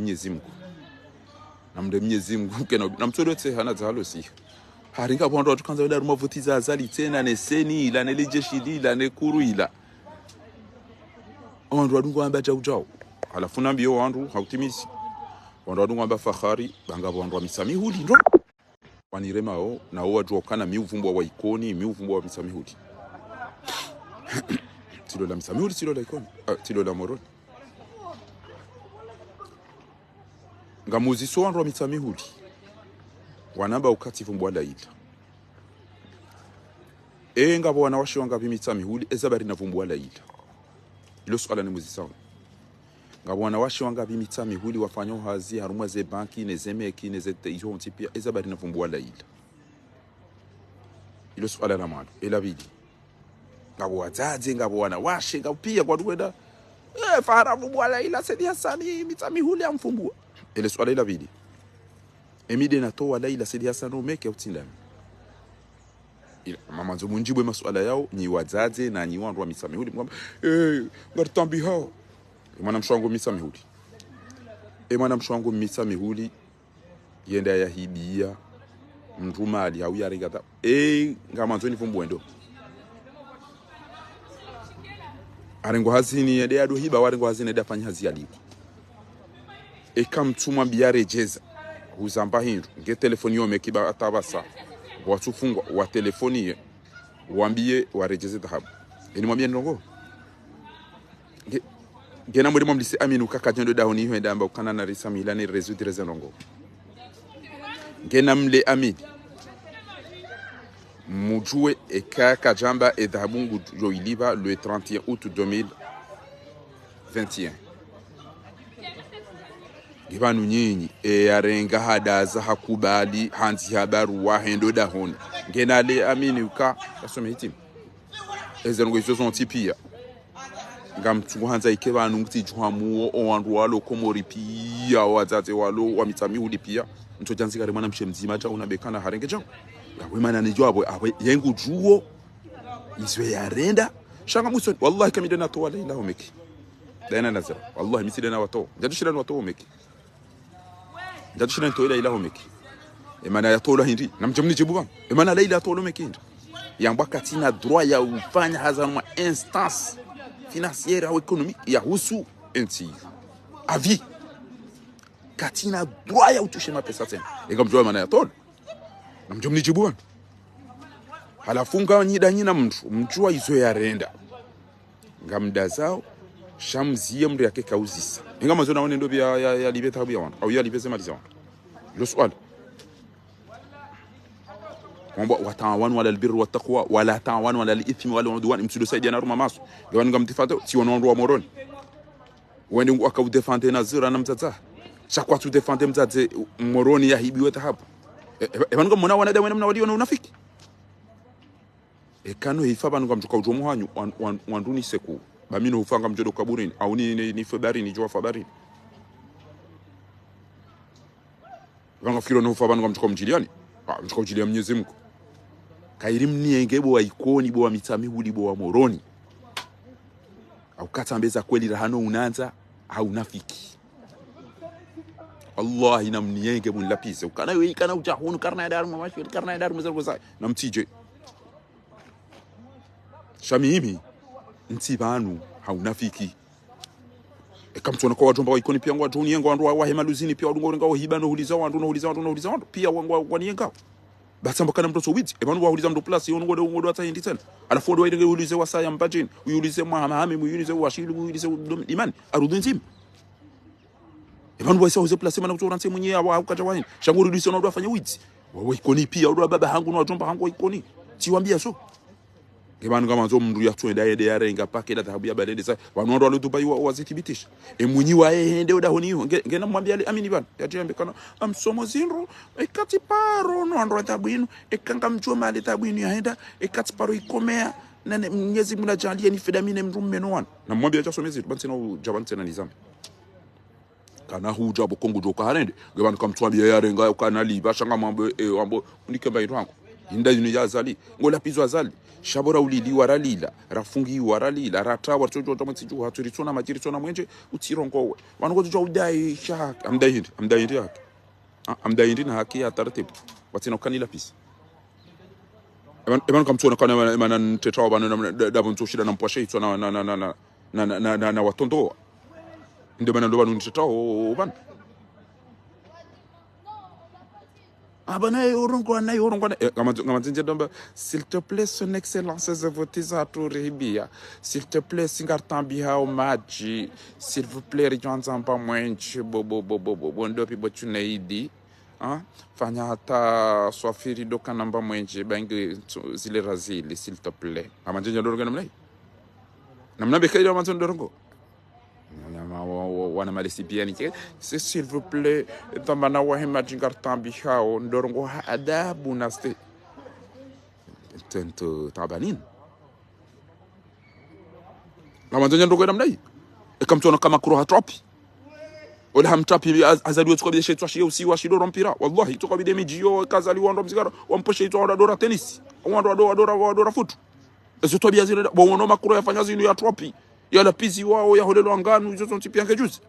Mwenyezi Mungu kena namtsodote hana zalo si haringa bondo tukanza wala rumavutiza azali tena neseni ila nelejeshi ila nekuru ila wandu wadungu amba jao alafu nambio wandu hautimisi wandu wadungu amba fahari banga wandu wa misamihuli ndo waniremao na wajua kana miuvumbo wa ikoni miuvumbo wa misamihuli tilo la misamihuli tilo la ikoni tilo la moroni ngamuzi so wandu wa misamihuli wanamba ukati vumbwa la ila ngabo wanawashi wanga misamihuli ezabari na vumbwa la ila ilo swala ni muzi sawa ngabo wanawashi wanga misamihuli wafanyo hazi harumwa ze banki nezemeki nezete izo ntipia ezabari na vumbwa la ila ilo swala la mano elabidi ngabo wazazi ngabo wanawashi ngabo pia kwa duweda faharabu bwa Laila Said Hassani mitami huli amfumbua ile swala ila vidi emide natoa Laila Said Hassani umeke utindani mama nzo munjibwe masuala yao ni wazaze na ni wandu wa mitami huli mwamba ngaritambi hao mwana mshwangu mitami huli mwana mshwangu mitami huli yenda ya hibia mrumali au yarigata ngama nzo ni fumbuendo arengo hazini yede ado hiba warengo hazini yede afanya hazi alibu kamtuma biarejeza uzamba hindu nge telefoni yome kiba atabasa watufungwa wa telefoni waambie warejeze dhahabu mwambie ndongo ngena muri mwamlisi aminu kaka jendo dahoni hiyo ndamba ukana na risami ilani résoudre les ndongo ngena mle amini mujue kaka jamba dhahabu joiliba le 31 août 2021 gibanu nyinyi yarenga hadaza hakubali hanzi habaru wa hendo dahoni ngena le amini uka asome hitim ezengo izo tipia ngamtsungu hanza ikebanu ngiti jwamuo owandu walo komori pia wazaze walo wa mitami huli pia ntojanzika re mwana mshemzima cha unabekana harenge jao yawe mana ni jwabo awe yengu juo izwe yarenda shanga muso wallahi kamidena to wala ilahu meki dana nazara wallahi misidena wato jadushira wato meki jadushira to ilahu meki mana ya tola hindi namjamni jibuba mana laila tolo meki hindi yamba katina droit ya ufanya hazama instance financière ou économique ya husu enti avis katina droit ya utushe mapesa tena ngamjua maana ya tolo namjomni jibuan halafunga nyida mtu mjua izo ya renda ngamda zao shamzie mri yake kauzisa ngama zona one ndo ya libeta habu ya wana au ya libeza maliza wana lo swali kwamba watawanu wala albirru wattaqwa wala ta'awanu wala al-ithmi wala udwan msudo saidiana ruma maso gawani ngamtifata si wanaondoa moroni wende akaudefende nazira na mtata chakwa tu defende mtate moroni ya hibiwe hapa ebanu ngomona wana dawe namna waliona unafiki kano hifaba ngamjuka ujomo hanyu wanduni seku bamino ufanga mjodo kaburini au ni febari ni jua febari wanga fikiro no ufaba ngamjuka mjiliani mjuka mjilia Mwenyezi Mungu kairim niengebo wa ikoni bo wa mitami huli bo wa moroni au katambeza kweli rahano unanza au nafiki Allah inamnienge bunlapise ukana wewe kana ujahunu karna daru mamashi karna daru mzalgo sai namtije shamimi ntibanu haunafiki kamtona kwa wajomba wa ikoni pia ngwa jonienga wandu wa hemaluzini pia wadungo ngao hibano huliza wandu pia wanienga basamba kana mtoto witi ebanu wahuliza ndo plus yo ngodo hata hindi tena alafu ndo waende ulize wasaya mbajini uyulize mahame uyulize washilu uyulize imani arudhi nzima ebanu waisa uze plus mana kutora nse mwenye au kaja wani shanguru liso ndo afanya witi wewe ikoni pia ndo baba hangu na wajomba hangu ikoni tiwambia so ebanu kama zo mndu ya twenda yede yarenga pakeda dhahabu ya balende sa wanondo wa Dubai wazithibitisha mwenyi wa ende udahoni hiyo ngena mwambia amini bana yatembe kana amsomo zinro ekati paro no ndo dhahabu ino ekanga mjua mali dhahabu ino yaenda ekati paro ikomea na Mwenyezi Mungu ajalie ni fedamine mrume no wana na mwambia cha somezi banse no jabante na nizame kana huja bokongo joka harende ngebanu kamtwambia yarenga kana liba shanga mambo ambo unikemba irango inda yuni yazali ngola pizo azali shabora ulili waralila rafungi waralila rata watoto tamati juu haturitona majiritona mwenje utirongowe wanoko juu udai shaka amdaindi haki amdaindi na haki ya taratibu watina kanila pisi eban kamtona kana manan tetrawa bana dabon toshida na mpwashe ito na watondo ndio bana ndo banu tetrawa bana abana yorongo na yorongo kama tinjenda s'il te plaît son excellence je vote à Touribia s'il te plaît singartambia au maji s'il vous plaît rijanza mpa mwenchi bo ndo pibo tunaidi fanya hata swafiri doka namba mwenchi bangi zile razili s'il te plaît kama tinjenda dorongo namna bekaida manzo dorongo wana malisi biani c'est s'il vous plaît tamana wa hema jingartambi hao ndorongo adabu naste tento tabanin kama ndio ndoko namna hii ikamtona kama kuro hatrapi wala hamtrapi azaliwe tukabide shetwa shie usiwa shidoro mpira wallahi tukabide mijiyo kazaliwa ndo mzigara wamposhe ito dora tennis dora futu ezo tobia zile bono makuro yafanya zinu ya trapi ya lapizi wao ya holelo anganu hizo tontipi yange juzi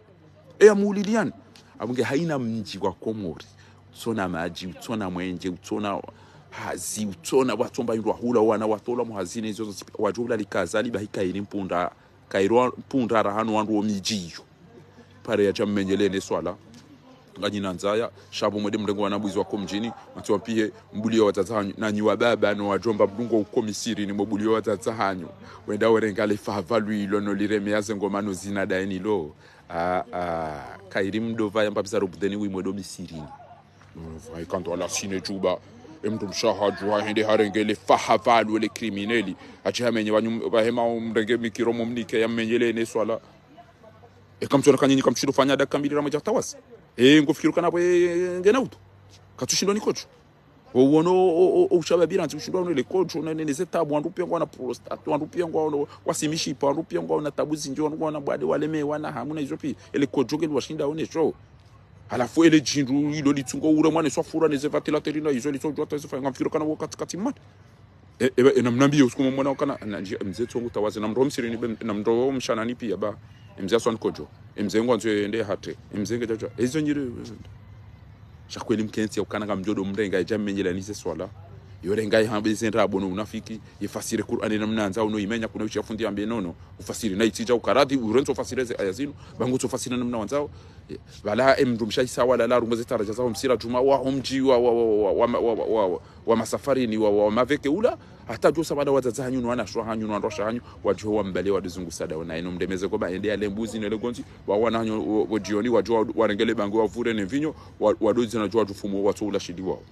ya muliliani abunge haina mji wa Komori utona maji utona mwenje utona hazi utona watomba indwa hula wana watola muhazine hizo wajula likazali bahika iri mpunda kairo mpunda rahanu wandu omijiyo pare ya chammenjelene swala nganyina nzaya shabu mwede mrengo wanabwizi wako mjini matuwapie mbulio watatahanyu na nyiwa baba no wajomba mdungo uko Misiri ni mbulio watatahanyu wenda werengale fahavalu ilo no liremeaze ngomano zina daeni lo kairi mdova ya mbabisa rubudeni wimwedo Misiri kanto ala sine juba mtu mshahaju hende harengele fahavalu ele krimineli achihamenye wahema mrenge mikiromo mnike ya mmenjelene swala ekamtona kanyini kamshido fanya dakika 2 ramoja tawasi ngofikira kana bwe ngenauto katushindwa ni coach wono ushababira nti ushindwa no le coach na neze tabu andu pia ngwana prostate andu pia ngwana wasimishi pa andu pia ngwana tabu zinjo ngwana bwade waleme wana hamuna hizo pia ele coach ngeli washinda one show alafu ele jindu ilo litungo ura mwana swafura neze vatela terina hizo litonjo atazifa ngamfikira kana wakati mata namnambia usiku mwana kana mzeto ngutawaze na mromsiri ni na mndo mshana ni pia ba mzee swan kojo mzee ngwanzo ende hate mzee ngejaja hizo nyiri shakweli mkenzi ukana ngamjodo mrenga jammenyela nise swala yore ngai hambe zenra bono unafiki yefasire Qur'ani namnanza uno imenya kuna uchafundi ambe nono ufasiri na itija ukaradi urenzo fasireze ayazino bangu tofasira namna wanzao bala mndumsha sawa la rungoze taraja zao msira juma wa umji wa masafari ni wa maveke ula hata jo sabada wazazanyu no anashwa hanyu no andosha hanyu wajo wa mbale wa dizungu sada na ino mdemeze ko ba ende ale mbuzi ne legonzi wa wananyo wajioni wajo warengele bangu wavure ne vinyo wadozi na jo wajufumo watu ula shidi wao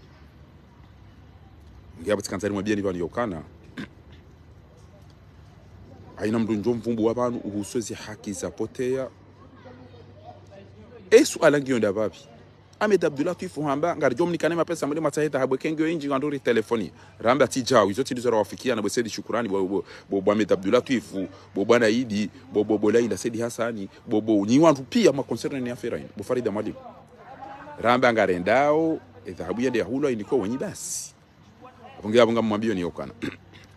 ngiyaba tkanzani mwabieni bani yokana aina mdunjo mvumbu wabanu uhusozi haki za potea esu alangiyonda babi Ahmed Abdullah Twifu hamba ngarjo mnikane mapesa mwede mataheta habwe kengyo inji ngandori telefoni ramba tijao izo tilizora wafikia na bwesedi shukurani bo Ahmed Abdullah Twifu bo bwana Idi bo Laila Sedi Hasani bo nyiwantu pia makonserne ni afera bo Farida Mwalimu ramba ngarendao dhahabu yende hulo iniko wenyi basi abonga mwambio ni yokana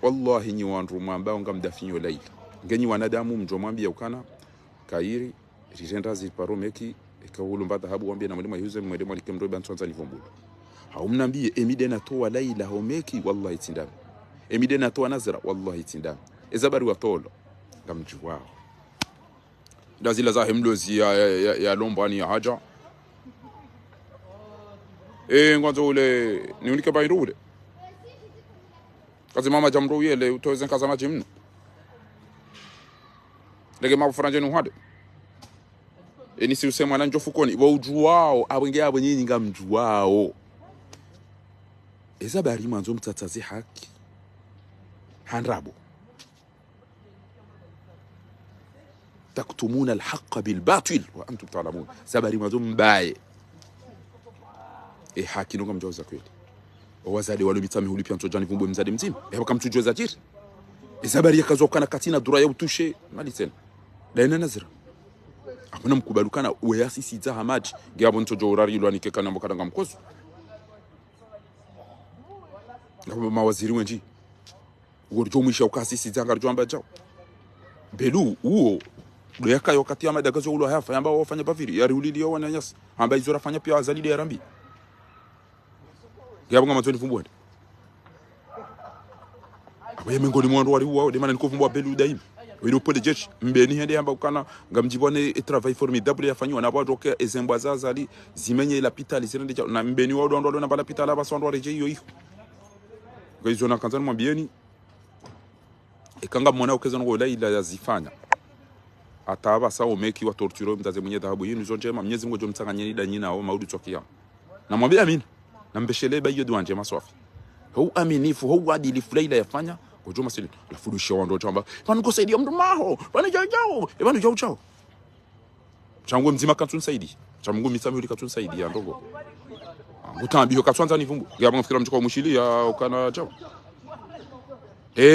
wallahi nyiwantu mwambao ngamdafinyo Laila ngenyi wanadamu mjo mwambia yokana kairi rijenda ziparomeki ekawulu mbata habu wambia na mwalimu yuze mwalimu alikemro bantu ni vombulu haumnambie emide na toa Laila homeki wallahi tindam emide na toa Nazra wallahi tindam ezabari wa tolo ngamjuwao ndazila za hemlozi ya lombani ya haja ngwanzo ule ni unike bairule kazi mama jamro yele utoze kaza majimno lege mafuranje nuhade si usema na njofukoni wa ujuwao abenge abo nyinyi ngamjuwao ezabari manzo mtsatsaze haki hanrabo taktumuna alhaq bilbatil wa antum ta'lamun sabari manzo mbaye haki ndo ngamjoza kweli wazade walo mitami hulipia ntojani vumbwe mzade mzima bakamtujoza jiri ezabari yakazokana katina dura ya utushe mali tena daina Nazira akuna mkubalukana uweyasisi za hamaji ngiyabo ntojo urari ilo anikeka nambo kadanga mkozo ngabo mawaziri wenji urjo mwisha ukasisi za ngarjo amba jao belu uo do yakayo kati ya madagazo ulo hafa yamba wafanya baviri yari ulilio wananyasa amba izora fanya pia azalide ya rambi ngiyabo ngamatoni vumbwa abaye mengoni mwandu wali uo de mana nikovumbwa belu daima wino pole jeshi mbeni hende yamba ukana ngamjibone travail formidable yafanywa na badoke ezembwaza zali zimenye la pitali zirende na mbeni wao ndo na bala pitala basondwa reje hiyo ngaizo na kanzani mwambieni ikanga mwana ukezo ngo Laila yazifanya ataba sawa meki wa torture mtaze mwenye dhahabu yinu zonjema Mwenyezi Mungu jomtsanganyeni danyina au maudu tsokia na mwambia amini na mbeshele ba hiyo duanje maswafi huu aminifu huu adilifu Laila yafanya kujuma sili lafudisha wando chamba bana kusaidia mtu maho bana jao bana jao changu mzima katunisaidi changu mitami uli katunisaidi ya ndogo ngutambio katwanza ni vumbu ngaba ngafikira mchoko mushilia ukana jao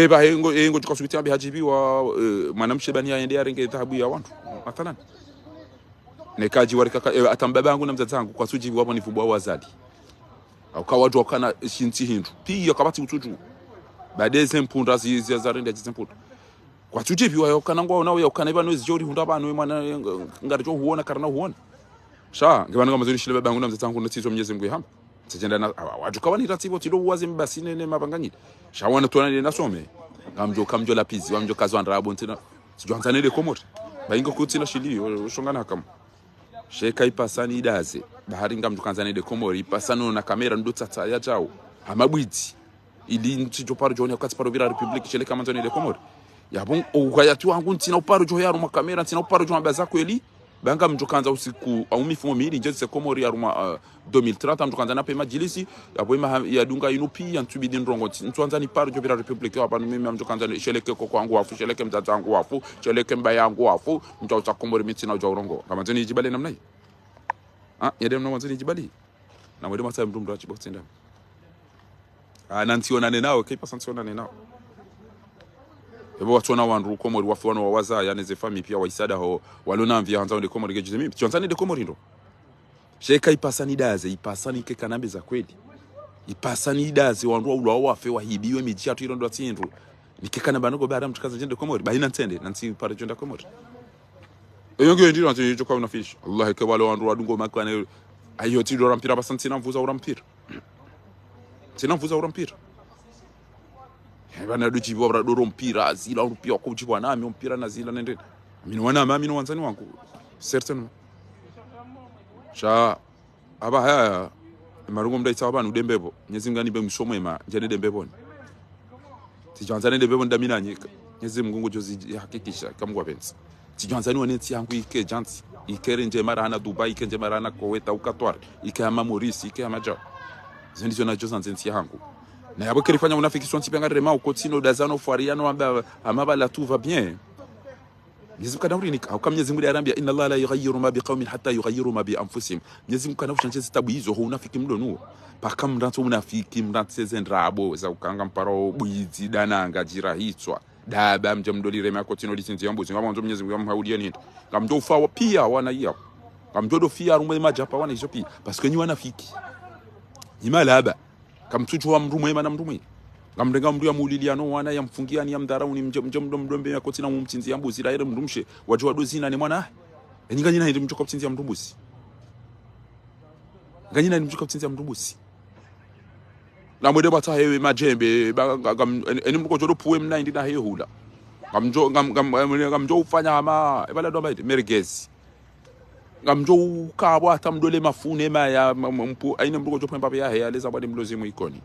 ba hengo tukasubitia bi hajibi wa mwanamshe bani aende arenge dhahabu ya watu mathalan nekaji warika atambaba yangu na mzazi wangu kwa suji wapo ni fubwa wazali au kwa watu wakana shinti hindu pia kabati utuju baadaye zempunda zizarenda zempunda kwa suji biwa wakana ngwa nawe wakana iba noise jori hunda banu mwana ngarijo huona karana huona sha ngibana ngama zuri shile babangu na mzazi wangu natizo Mwenyezi Mungu yahamba sijenda na watu kawani ratibo tilo wazi mbasi nene mabanganyira shawana tuana nasome kamjo lapizi wamjo kazo andrabo ntina sijuanzane de komori baingo kutsina shili ushongana kama sheka ipasani idaze bahari ngamjo kanzane de komori ipasano na kamera ndo tsatsa ya chao amabwiti ili ntijo paro joni akati paro vira republic shele kama nzone de komori yabon ukayatu wangu ntina uparo jo yaro makamera ntina uparo jo ambaza kweli banga mjokanza usiku au mifumo mili nje komori ya ruma 2030 mjokanza na pema jilisi yapo ya dunga inupi yantubidi ndrongo ntwanza ni paro jo vira republic hapa mimi mjokanza sheleke koko wangu wafu sheleke mtata wangu wafu sheleke mbaya yangu wafu mtauta komori mitina uja urongo kama nzoni jibale namna hii yede mno nzoni jibali na mwede masa mdumdo achibotenda nantiona nenao kipa santiona nenao ebo watona wandu komori wafu wana wawaza yani ze fami pia waisada ho walona mvia hanza onde komori gejize mimi tionzani de komori ndo sheka ipasani daze ipasani ke kanambe za kweli ipasani daze wandu wa wafe wahibiwe miji atu irondo atindu nikekana banogo bara mtukaza jende komori bahina ntende nanti pare jenda komori eyonge ndiro nanti joka una fish Allah ke wale wandu wadungo makwane ayo tido rampira basanti na mvuza urampira sina mvuza urampira bana duchi bobra doro mpira azila rupia ko jibwa nami mpira na zila nende mimi wana mami no wanzani wangu certainement sha aba haya marungu mdaitsa abantu dembebo nyezi ngani be mshomo ema njene dembebo tijanzane dembebo ndamina nyika nyezi mgungu jozi hakikisha kamgwa benzi tijanzani waneti yangu ike janti ikere nje mara hana Dubai ike nje mara hana Kuwait au Qatar ike ama Maurice ike ama ja zendizo na joza nzenti yangu na yabo kirifanya unafiki sonti penga rema ukotino dazano fariano amaba la tout va bien Mwenyezi Mungu anaurinika au kama Mwenyezi Mungu anambia inna Allah la yughayyiru ma biqaumin hatta yughayyiru ma bi anfusihim Mwenyezi Mungu anaushanze zitabu hizo unafiki mdono paka mranto unafiki mrantse ndrabo za ukanga mparo buizi dananga jirahitswa daba mje mdoli rema ukotino lisinzi yambuzi ngamo Mwenyezi Mungu amhaudia nini ngamdo ufawa pia wana hiyo ngamdo fia rumwe majapa wana hizo pia parce que ni wanafiki imalaba kamtuchu wa mrumu ema na mrumu ngamrenga mru ya muliliano wana ya mfungia ni ya mdharau ni mjomdo mdombe ya kotina mumtinzi ya mbuzi raire mrumshe wajua dozina ni mwana nganyina ndi mchoka mtinzi ya mrumbusi nganyina ndi mchoka mtinzi ya mrumbusi na mwede bata hewe majembe eni mko jodo puwe mna ndi na heyo hula ngamjo ufanya ama ebala ndo baide mergezi ngamjo ukabwa hata mdole mafune ma ya mpu aina mrugo jo pemba ya heya leza bade mlozi mu ikoni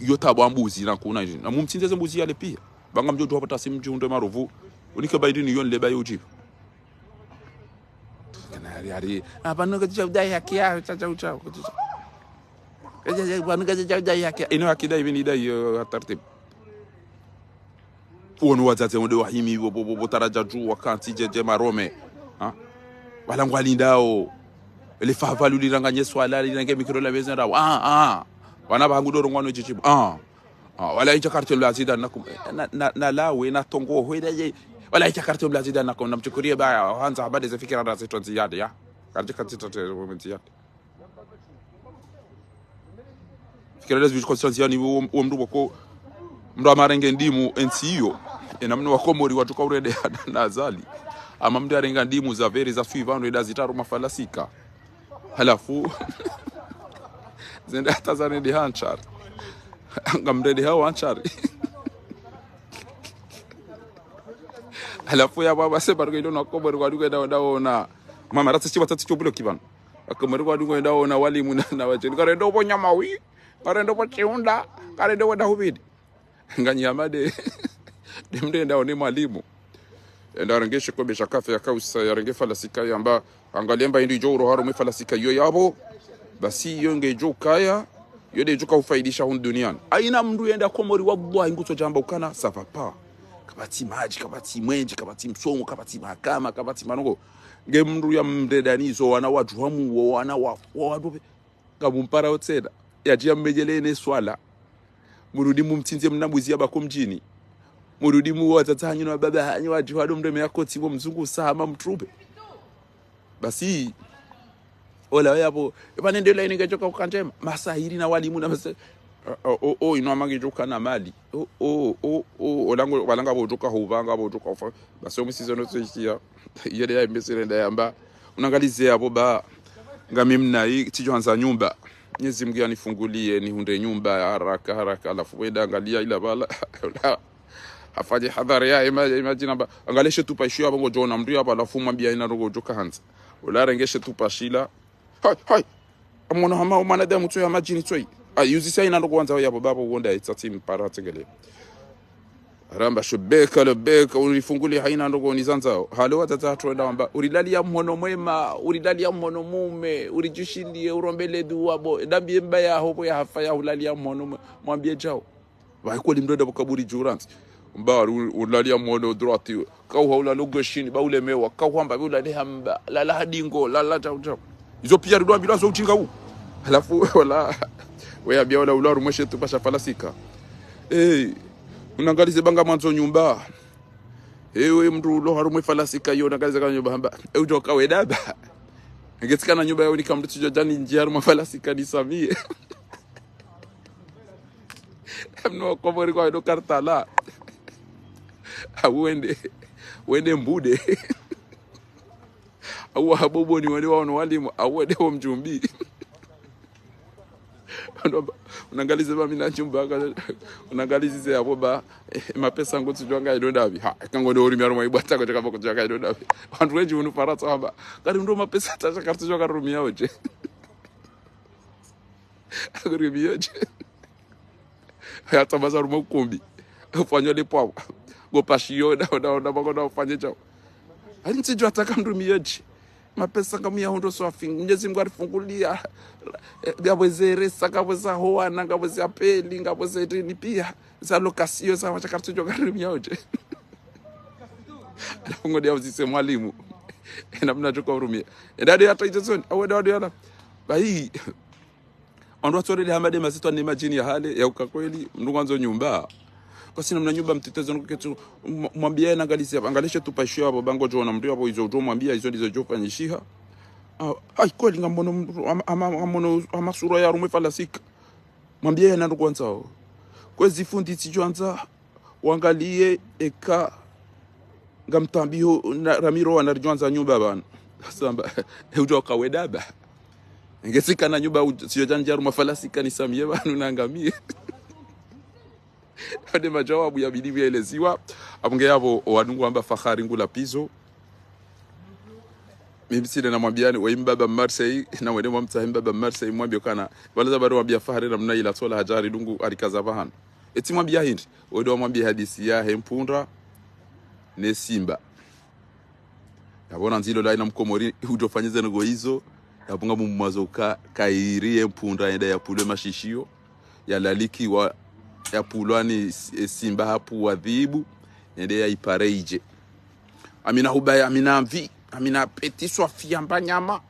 yo tabwa mbuzi na kuna na mumtsinze mbuzi yale pia banga mjo do pata simjundo marovu unike baide ni yon le bayo jibu kana yari abano gaja dai hakia cha cha bano gaja dai hakia ino hakida ibini dai tartib wonu wazate ndo wahimi bo taraja ju wakanti je marome wala ngwalindao ile favalu liranganye swala lirange mikro la bezera wana bangu doro ngwano chichibu wala icha carte la zida na lawe na tongo hoida wala icha carte la zida na kona mchukuria ba hanza habari za fikira za zetu ziada ya katika tete moment ya fikira za conscience yani umrubo ko mndo amarenge ndimu NCO enamno wakomori watu ka urede na azali ama mndu arenga ndimu za veri za 500 zitaro mafalasika halafu zenda tazane di hanchar ngamrede hao hanchar halafu ya baba se bargo ilo nakomori kwa duka daona mama ratsi batatu chobulo kibano akomori kwa duka daona walimu na wajeni karendo bo nyamawi karendo bo chiunda karendo wada hubidi nganyamade demde ndao ni mwalimu ndarangeshe ko besha kafe ya kausa yarange falasika yamba angalemba indi joro haro me falasika yo yabo basi yonge jokaya yode joka ufaidisha hun duniani aina mndu yenda komori wallahi nguto jamba ukana savapa kabati maji kabati mwenji kabati msomo kabati mahakama kabati manongo nge mndu ya mdedanizo wana watu hamu wana watu kabumpara otseda yajia mmejelene swala murudi mumtinze mnabuzi yaba komjini murudi muwa tatanyu na baba hanyu wajiwado mreme yako tiwo mzungu sama mtrube basi ola yapo banendele ningejoka ukanje masahiri na walimu na masa ino amangejoka na mali olango balanga bojoka hubanga bojoka fa basi omisizo no tshia yele ya mbesele ndayamba unangalize hapo ba ngamimna hii tijoanza nyumba Mwenyezi Mungu anifungulie nihunde nyumba haraka alafu wenda angalia ila bala afanye hadhari ya imagine ba angaleshe tupashia hapo jona mndu hapa alafu mwambia ina rogo joka hanza ularengeshe tupashila hai amona hama manadamu tsoya majini tsoi ayuzi sai ina rogo wanza hapo baba uonda itsati parategele ramba shobeka lebeka ulifungulia haina rogo nizanza halo watatu ndamba ulilalia mhono mwema ulilalia mhono mume ulijishindie urombele duwabo ndambie mbaya hopo ya hafa ya ulalia mhono mwambie jao waiko limdoda bukaburi juranti mbaru ulalia mhono drati kau haula logoshini baule mewa kau hamba ulalia hamba la hadingo la jao izo pia ndo ambila zo utinga huu halafu wala wewe bia wala ularu mweshe tupasha falasika unangalize banga mwanzo nyumba ewe mtu lo harumwe falasika yo nangalize kama nyumba hamba ujoka wedaba ngetikana nyumba yao nikamtu jani njia harumwe falasika ni samie mno komori kwa ndo kartala wende mbude au habobo ni wale wao walimu au wao mjumbi unangalize ba mina chumba unangalize hapo ba mapesa ngo tujwanga ido davi ha kango ndo urimi aruma ibata ko chakapa kujwanga ido davi wantu wengi unufarata hamba kali ndo mapesa tacha kartu jwanga rumia oje agurimi oje hata bazaru mkumbi ufanywa lepo go pashio da bagoda ufanye chao alintsijwa ataka mrumi oje mapesa ngamia hondo swafi Mwenyezi Mungu alifungulia gabwezere sakabweza hoa na gabweza peli gabweza tini pia za lokasio za machakartu joka rimia oje alafungo dia uzise mwalimu na mna joka urumia ndade hata itazoni awedade ala bai ando atorele hamade masitwa ni majini ya hale ya ukakweli mnduganzo nyumba kwa sina mna nyumba mtetezo nketu mwambie na angalishe tupashia hapo bango jona mndu hapo hizo jo mwambie hizo ndizo jo fanyishiha hai kweli ngamono ama sura ya rumwe falasika mwambie na ndo kwanza kwezi fundi tijoanza wangalie eka ngamtambio Ramiro anarjonza nyumba bana samba ujo kawedaba ngesika na nyumba sio janja rumwe falasika ni samie bana nangamie ade majawabu ya bilivi eleziwa abunge yabo wanungu amba fahari ngula pizo mibisile na mwambiani wa imbaba Marseille na wene mwamta imbaba Marseille mwambio kana walaza bado mwambia fahari na mna ila tola hajari dungu alikaza bahana eti mwambia hindi wedo mwambia hadisi ya hempunda ne simba yabona nzilo la ina mkomori ujofanyize ngo hizo yabunga mumwazo kairie mpunda enda ya pule mashishio ya laliki wa ya pulwani simba hapu wadhibu ende ya ipareije amina hubaya amina mvi amina peti swafia mbanyama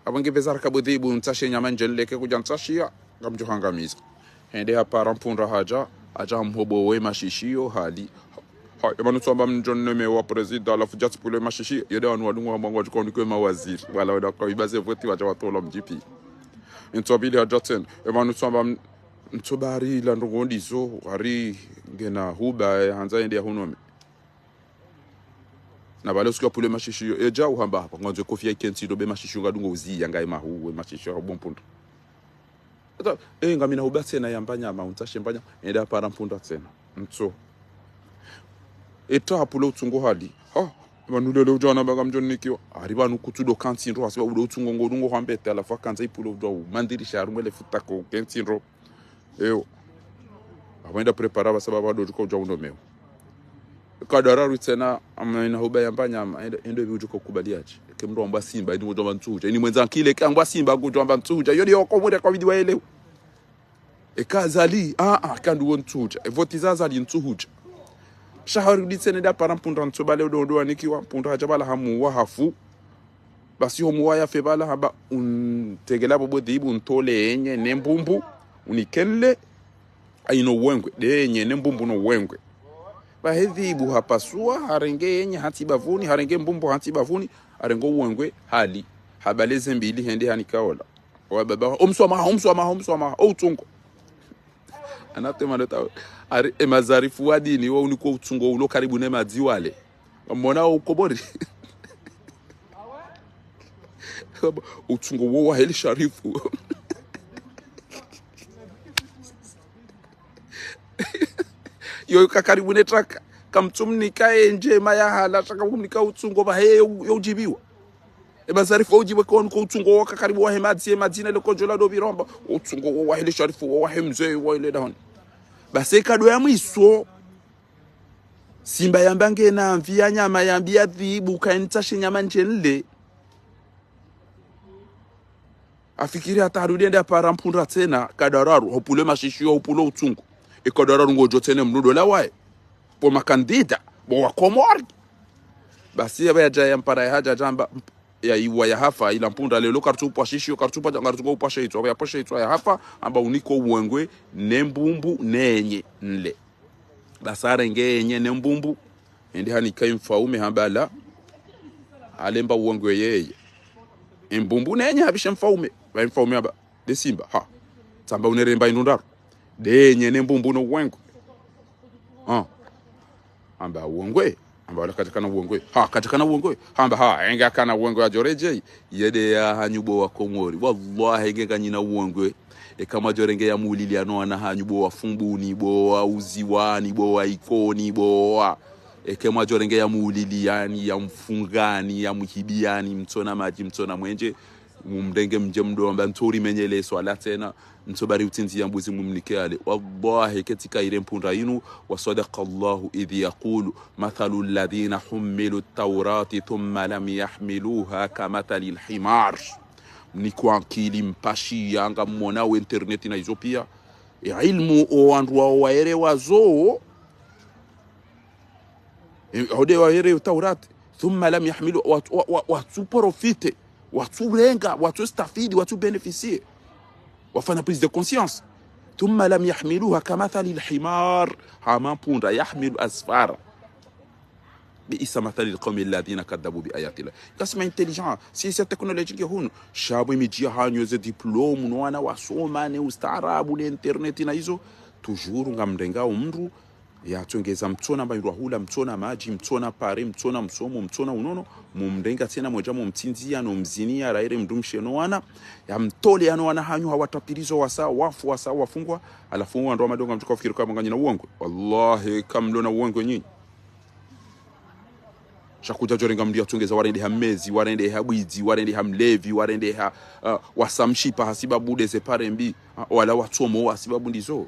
abange vezara kabudhibu ntashe nyama njeleke kujantashia ngamjuhangamiza ende hapa rampunda haja mhobo we mashishio hali emanu tsamba mjonne wa president alafu just pule mashishi yede wanu wadungu wa mwangu wajukoni kwe mawaziri wala wadaka ibaze voti waja watola mjipi intobili haja ten emanu tsamba ntobari la ndogondi zo ari ngena huba hanza ende hunome na bale usiku pule mashishi eja uhamba hapa ngonze kofia ikensi do be mashishi ngadungo uzi yanga imahu we mashishi ya bompunda ata ngamina huba tena yambanya mauntashe mbanya enda para mpunda tena mtso eta pulo tsungo hali vanulele ujana banga mjonikiwa ari banu kutudo kantinro asiba udo tsungo ngodungo hambete ala vakanza ipulo do mandirisha rumele futako kentinro awenda preparava sababu ado tuko jaundo meo kadararu tena amena hoba yambanya ende biujuko kubaliaje kemro amba simba ndi mujomba ntuja ini mwenza kile kangwa simba kujomba ntuja yodi yoko mwede kwa bidi waelewa ekazali kandu wontuja evotizazali ntuja shaharu ditene da parampunda ntobale odo anikiwa punda hajabala hamu wa hafu basi homu ya febala haba untegela bobo dibu ntole enye nembumbu unikenle ayino wengwe de enye nembumbu no wengwe bahedhibu hapasua harenge yenye hatibavuni harenge mbumbo hatibavuni arengo uwengwe hali habaleze mbili hende hanikaola wa baba umswama utungo anatema leta ari emazarifu wadini wa uniko utungo ulo karibu ne madziwale mbona ukobori utungo wo wa heli sharifu yo kakaribu ne traka kamtumnika enje mayahala traka kumnika utungo ba he yojibiwa emazarifu ujiwe kon ko utungo wa kakaribu wa hemadzi madina le konjola do biromba utungo wo wa heli sharifu wa hemze wa ile down base kado ya mwiso simba yambange na mvia nyama yambia dhibu kaentashe nyama njenle afikiri atarudi ende parampunda tena kadararu hopule mashishio hopulo utungu ikadararu ngojo tena mnudo la wae po makandida bo wakomori basi yabaja yampara haja jamba ya iwa ya hafa ila mpunda lelo kartupa shishio kartupa jangartuko upasha itwa ya pasha itwa ya hafa amba uniko uwengwe nembumbu nenye nle basara ngenye nembumbu ndi hanika mfaume hambala alemba uwengwe yeye embumbu nenye habisha mfaume aba de simba ha tamba uneremba inundaro denye nembumbu no uwengwe amba uwengwe amba katikana uwengwe ha katikana uwengwe amba ha enga kana uwengwe ajoreje yede ya hanyubo wa komori wallahi enga nyina uwengwe kama jorenge ya mulili anoana hanyubo wa fumbuni bo wa uziwani bo wa ikoni bo wa kama jorenge ya mulili yani ya mfungani ya muhibiani mtona maji mtona mwenje mumdenge mje mdo amba ntori menyele swala tena msobari utinzi ya mbuzi mumnikale wallahi katika ile mpunda yinu wa sadaqa Allah idh yaqulu mathalu alladhina humilu at-taurati thumma lam yahmiluha kamathali al-himar ni kwa akili mpashi yanga mmona wa internet na hizo pia ilmu oandu waerewa zo hode waerewa taurati thumma lam yahmilu watu profite watu lenga watu stafidi watu beneficie wafanya prise de conscience thumma lam yahmiluha kamathali alhimar hama punda yahmilu asfara biisa mathali alqawmi alladhina kadhabu biayatina kasma intelligent si cette technologie hunu shabu imejia hanyo ze diplome no wana wasoma ne ustaarabu ne internet na hizo toujours ngamrenga umru ya tongeza mtona mbayirwa hula mtona maji mtona pare mtona msomo mtona unono mumrenga tena moja mumtinzia no mzinia raire mdumshe no wana ya mtole ano wana hanyu hawatapirizo wasa wafu wasa wafungwa alafu ndo madonga mtuka fikiri kama nganyina uongo wallahi kamlona uongo nyinyi shakuja jorenga mdia tongeza warende hamezi warende habwizi warende hamlevi warende wasamshipa hasibabu de separe mbi wala watomo hasibabu ndizo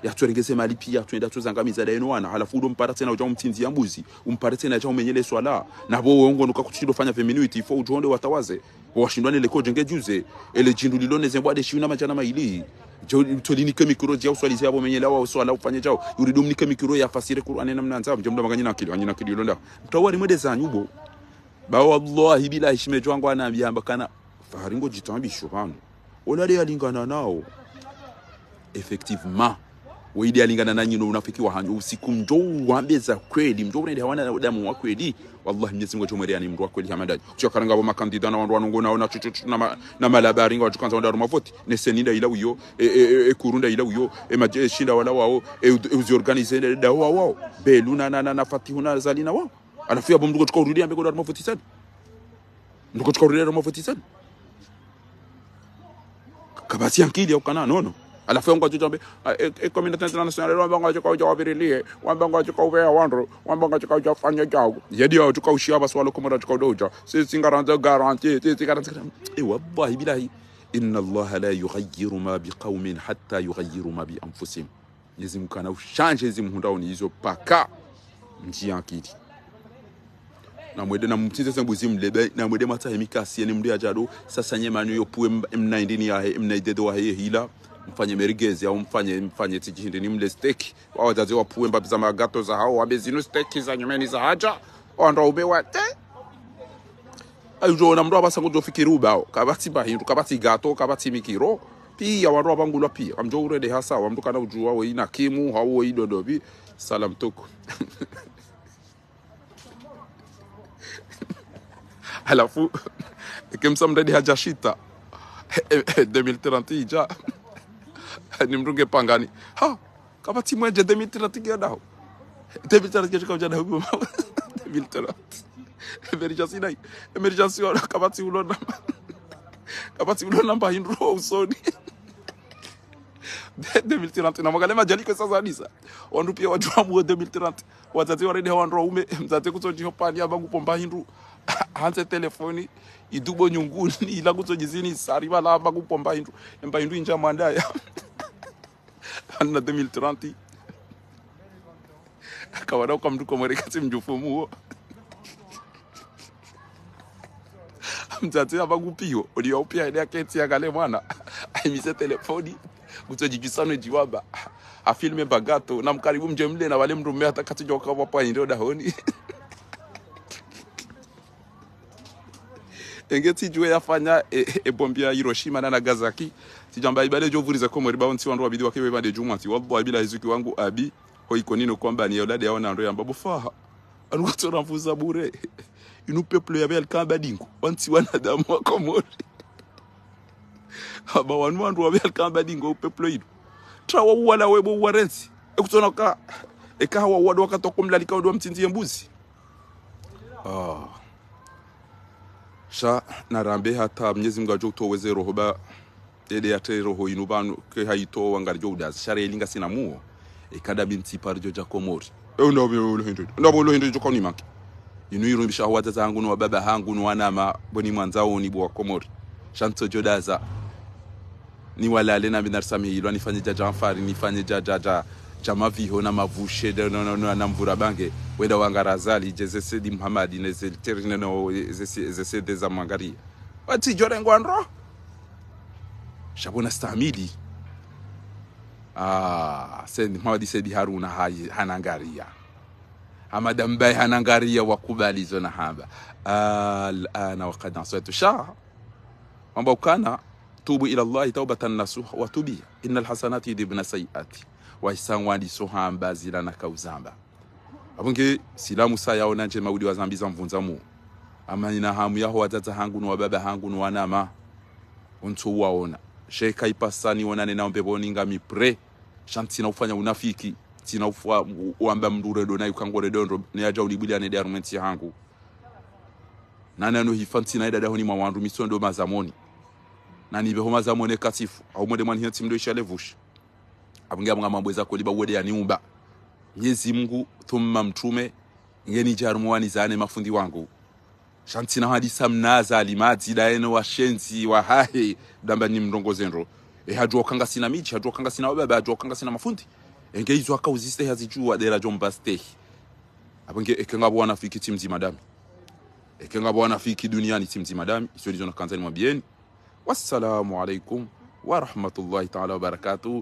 yatwerengeze mali pia twenda tuzangamiza daino wana halafu ndo mpara tena uja mtinzi ya mbuzi umpara tena ja umenyele swala na bo wongo nuka kuchindo fanya feminuity ifo ujonde watawaze washindwane leko jenge juze ele jindu lilone zembwade shiuna majana maili jo tolini kemikuro ja uswalize abo menyele wa swala ufanye jao yurido mni kemikuro ya fasire Qur'an na mnanza mjomda maganyina akili londa mtawari mwede zanyu ba wallahi bila heshima jwangu anaambia ambakana faharingo jitambisho bano olale alingana nao effectivement weidi alingana nanyi no unafiki wa hanyo usiku mjo uambeza kweli mjo unaenda hawana damu wa kweli wallahi Mwenyezi Mungu jomeri ani mru wa kweli hamadaji chokaranga abo makandida na wandu wanongo naona chuchu na malabari ngo tukanza wanda mavoti neseninda ila uyo kurunda ila uyo maje shinda wala wao uzi organize da wao beluna na fatihuna zalina wao anafia bomduko tukarudia mbego da mavoti sana nduko tukarudia mavoti sana kabati yankili ukana nono alafu yangu ajambe community international wambanga chika ujawabirilie wambanga chika ubea wandro wambanga chika ujafanya jago yedi au chika ushaba swalo komora chika udoja sisi ngaranza garantie sisi garanza wallahi billahi inna Allah la yughayyiru ma biqaumin hatta yughayyiru ma bi anfusihim Mwenyezi kana ushanje hizi mhundao ni hizo paka njia akili na mwede na mtinze sembuzi mlebe na mwede mata hemikasi ni mdia jado sasa nyema niyo puwe m19 ya m9 wa hila mfanye merigezi au mfanye tijindi ni mle steak wazazi wapuwe mbabiza magato za hao wabezino steak za nyumeni za haja wanda ubewa te ayo na mdo abasa ngo fikiri ubao kabati bahindu kabati gato kabati mikiro pia wando abangulwa pia amjo urede hasa wamduka na ujua we ina kimu hawo idodobi salam toko halafu ikimsa mradi hajashita 2030 ija ni mrunge pangani ha kama timu ya 2030 gadaho 2030 kwa jana huko 2030 emergency ora kama ti ulona mba hindro usoni 2030 na magale majali kwa sasa hadisa wandu pia wajua mu 2030 watati already hawandro ume mzate kutoji hopani abangu pomba hindro hanze telefoni idubo nyunguni ila kutojizini sari bala abangu pomba hindro mba hindro inja mandaya na 2030 kawana kwa mtu komorekati mjufumu mzate abangu pio ulio pia ile aketi ya gale mwana aimise telefoni kutojikisano jiwaba afilme bagato na mkaribu mjemle na wale mrume atakatujwa kwa papa ndio dahoni engeti jwe yafanya bombia Hiroshima na Nagasaki tijamba ibale jovuriza ko muri baunti wandu wabidi wakiwe bade jumanti wallahi bila hizuki wangu abi hoiko nino kwamba ni yolade yaona ndo yamba bofaha anukotora mfuza bure inu peuple ya bel kambadingo wanti wanadamu wa Komori aba wandu wa bel kambadingo peuple ido trawa wala webo warensi ekutona ka ekawa wadu wakatokomlalika wadu mtinzi mbuzi sha narambe hata Mwenyezi Mungu ajotoweze roho ba ede yate roho inubanu ke haito wangarjo udas share linga sina muo ekada binti parjo ja Komori ndabo lo hindo joko ni maki inu irumbisha hawaza zangu no baba hangu no wanama boni mwanzao ni bwa Komori shanto jodaza ni walale na binarsami hilo nifanye jaja afari nifanye jaja chama viho na mavushe na mvura bange weda wangarazali jezese di Muhammad neze terine no zese deza mangari wati jore ngwandro shabona stamili sendi Muhammad sedi Haruna hanangaria Hamada Mbaye hanangaria wakubalizo na haba alana waqad nasaitu sha mambo kana tubu ila Allah taubatan nasuha wa tubi innal hasanati yudhibna sayiati wa isangwandi sohamba zila na kauzamba abunge silamu saya ona nje maudi wa zambi za mvunzamu ama ina hamu yaho watata hangu no baba hangu no wanama untu waona sheka ipasani wonane naombe boninga mipre shanti na ufanya unafiki tina ufa uamba mdure do na yukangore dondo ne aja ulibili ane argument yangu nana no hifanti na dada honi mwandu misondo mazamoni nani beho mazamone katifu au mwede mwani hati mdo ishalevushi abunga mambo za koliba wede ya niumba Mwenyezi Mungu thumma mtume ngeni jarumwani zane mafundi wangu shanti na hadisa mnaza alimati daeno washenzi wa hahe damba ni mrongoze nro hajua kanga sina michi hajua kanga sina wababa hajua kanga sina mafundi enge hizo akauziste hazijua dera jomba stay abunge ekenga bwana fiki timzi madami ekenga bwana fiki duniani timzi madami isio lizo na kanzani mwabieni wassalamu alaikum wa rahmatullahi ta'ala wa barakatuh.